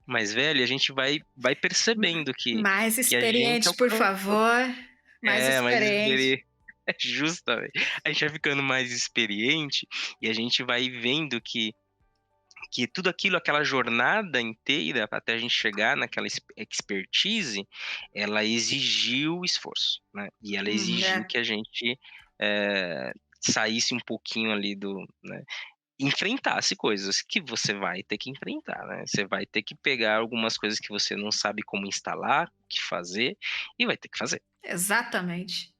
mais velho, a gente vai percebendo Mais que a gente experiente, por alcançou favor, mais mais experiente. justamente. A gente vai ficando mais experiente e a gente vai vendo que tudo aquilo, aquela jornada inteira até a gente chegar naquela expertise, ela exigiu esforço, né, e ela exigiu É. que a gente, saísse um pouquinho ali né, enfrentasse coisas que você vai ter que enfrentar, né, você vai ter que pegar algumas coisas que você não sabe como instalar, o que fazer, e vai ter que fazer. Exatamente.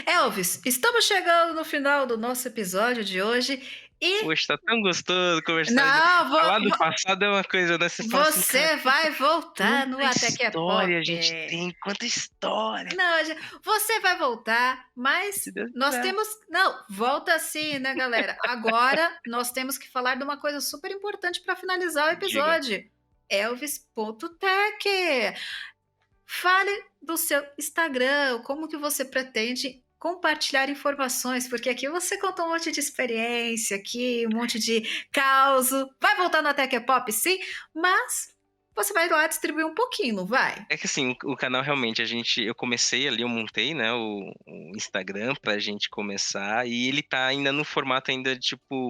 Elvis, estamos chegando no final do nosso episódio de hoje e Poxa, tá tão gostoso conversar não, falar do passado é uma coisa, né, você fala assim: "Cara, você vai voltar no quanta Até que é Pop. história a gente tem, quanta história", Não, você vai voltar, se mas Deus nós quiser. temos não, volta sim, né, galera. Agora nós temos que falar de uma coisa super importante para finalizar o Diga. episódio. Elvis.tech. Fale do seu Instagram, como que você pretende compartilhar informações, porque aqui você contou um monte de experiência, aqui um monte de causo. Vai voltar no Até que é Pop, sim, mas você vai lá distribuir um pouquinho, não vai? É que assim, o canal realmente eu comecei ali, eu montei, né, o Instagram pra gente começar, e ele tá ainda no formato ainda, tipo,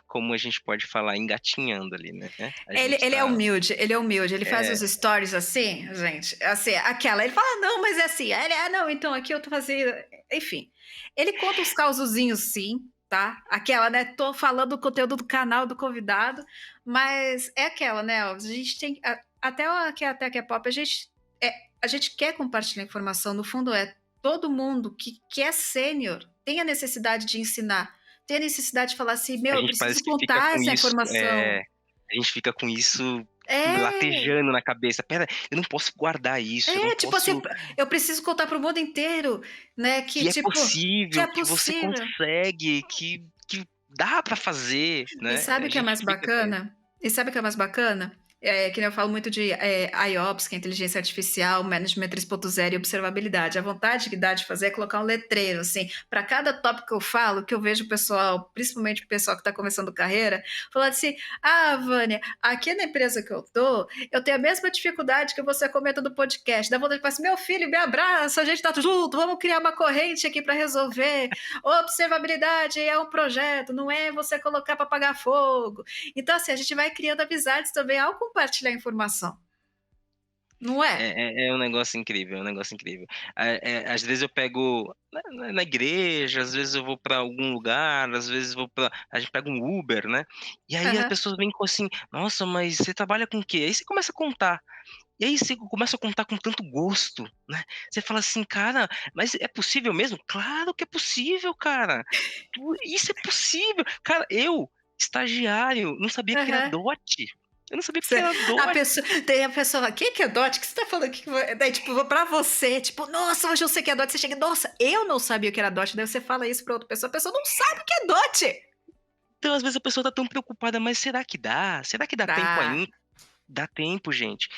como a gente pode falar, engatinhando ali, né. A Ele, gente ele é tá humilde, ele é humilde, ele faz os é, stories assim, gente, assim, aquela, ele fala, não, mas é assim, aí ele, não, então aqui eu tô fazendo, enfim. Ele conta os causozinhos sim, tá? Aquela, né, tô falando do conteúdo do canal do convidado, mas é aquela, né, Elvis, a gente tem, até que é pop, a gente quer compartilhar informação, no fundo todo mundo que é sênior tem a necessidade de ensinar, tem a necessidade de falar assim, a meu, eu gente preciso parece que fica contar com essa isso informação. a gente fica com isso É, latejando na cabeça: "Espera, eu não posso guardar isso, eu não tipo assim, posso eu preciso contar para o mundo inteiro, né, que é que é possível, que você possível. consegue, que dá pra fazer", E né, sabe a o que é gente mais fica com isso. bacana? E sabe o que é mais bacana? Que nem eu falo muito de IOPS, que é inteligência artificial, management 3.0 e observabilidade. A vontade que dá de fazer é colocar um letreiro, assim, para cada tópico que eu falo, que eu vejo o pessoal, principalmente o pessoal que está começando carreira, falar assim: ah, Vânia, aqui na empresa que eu tô, eu tenho a mesma dificuldade que você comenta do podcast. Dá vontade de falar assim: meu filho, me abraça, a gente tá junto, vamos criar uma corrente aqui para resolver. Observabilidade é um projeto, não é você colocar para apagar fogo. Então, assim, a gente vai criando amizades também ao compartilhar informação. Não é? É um negócio incrível, é um negócio incrível. Às vezes eu pego na igreja, às vezes eu vou para algum lugar, às vezes vou para a gente pega um Uber, né? E aí as Aham. pessoas vêm com assim, nossa, mas você trabalha com o quê? Aí você começa a contar. E aí você começa a contar com tanto gosto, né? Você fala assim, cara, mas é possível mesmo? Claro que é possível, cara. Isso é possível. Cara, eu, estagiário, não sabia que era Aham. DOT. Eu não sabia o que era A DOT. pessoa, tem a pessoa lá, que é DOT? O que você tá falando? Daí, tipo, pra você, tipo, nossa, hoje eu sei que é DOT. Você chega, nossa, eu não sabia o que era DOT. Daí você fala isso pra outra pessoa, a pessoa não sabe o que é DOT. Então, às vezes, a pessoa tá tão preocupada, mas será que dá? Será que dá tempo Dá. ainda? Dá tempo, gente.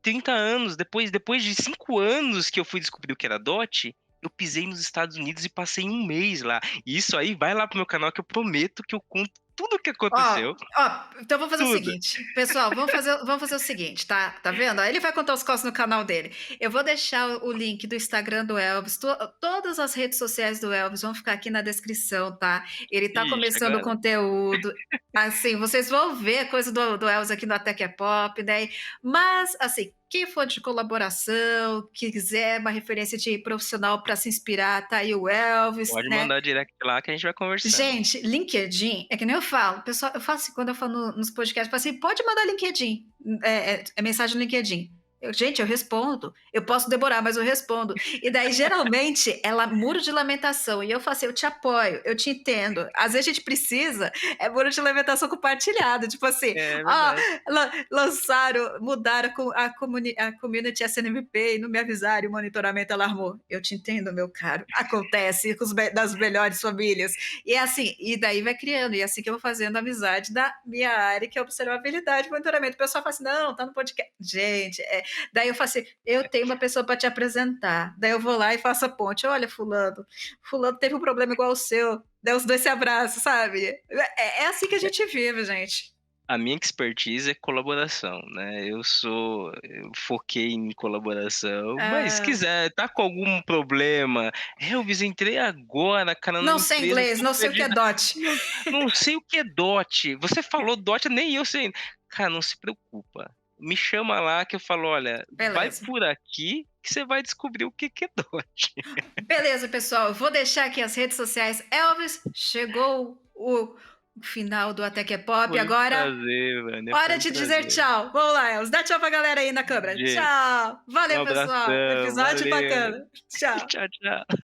30 anos, depois de 5 anos que eu fui descobrir o que era DOT, eu pisei nos Estados Unidos e passei um mês lá. E isso aí, vai lá pro meu canal que eu prometo que eu conto tudo o que Ó, aconteceu. ó, então vamos fazer o Tudo. seguinte, pessoal, vamos fazer o seguinte, tá? Tá vendo? Aí ele vai contar os costos no canal dele. Eu vou deixar o link do Instagram do Elvis, todas as redes sociais do Elvis vão ficar aqui na descrição, tá? Ele tá Ixi, começando o agora. conteúdo. Assim, vocês vão ver coisa do Elvis aqui no Até que é Pop, né? Mas, assim, quem for de colaboração, quiser uma referência de profissional para se inspirar, tá aí o Elvis, Pode né? mandar direct lá que a gente vai conversando. Gente, LinkedIn, é que nem eu falo, pessoal, eu falo assim, quando eu falo nos podcasts, eu falo assim, pode mandar LinkedIn, mensagem no LinkedIn. Gente, eu respondo, eu posso demorar, mas eu respondo. E daí, geralmente, ela muro de lamentação. E eu falo assim, eu te apoio, eu te entendo. Às vezes a gente precisa, é muro de lamentação compartilhado. Tipo assim, É ó, verdade. lançaram, mudaram a community SNMP e não me avisaram, e o monitoramento alarmou. Eu te entendo, meu caro. Acontece das melhores famílias. E é assim, e daí vai criando, e é assim que eu vou fazendo amizade da minha área, que é observabilidade e monitoramento. O pessoal fala assim: não, tá no podcast. Gente, daí eu falo assim: eu tenho uma pessoa para te apresentar. Daí eu vou lá e faço a ponte. Olha, Fulano teve um problema igual o seu. Daí os dois se abraçam, sabe? É assim que a gente vive, gente. A minha expertise é colaboração, né? Eu foquei em colaboração, mas se Ah, quiser, tá com algum problema, Elvis, entrei agora, cara, na não sei empresa, inglês, tô não sei o que é perdida, DOT. não, não sei o que é DOT. Você falou DOT, nem eu sei. Cara, não se preocupa. Me chama lá que eu falo, olha, vai Beleza. por aqui que você vai descobrir o que que é DOT. Beleza, pessoal. Eu vou deixar aqui as redes sociais. Elvis, chegou o final do Até que é Pop. Foi um Agora, prazer, Vânia, foi hora um de dizer prazer. tchau. Vamos lá, Elvis. Dá tchau pra galera aí na câmera. Gente, Tchau. um Valeu, pessoal. abração, Episódio valeu. bacana. Tchau. Tchau, tchau.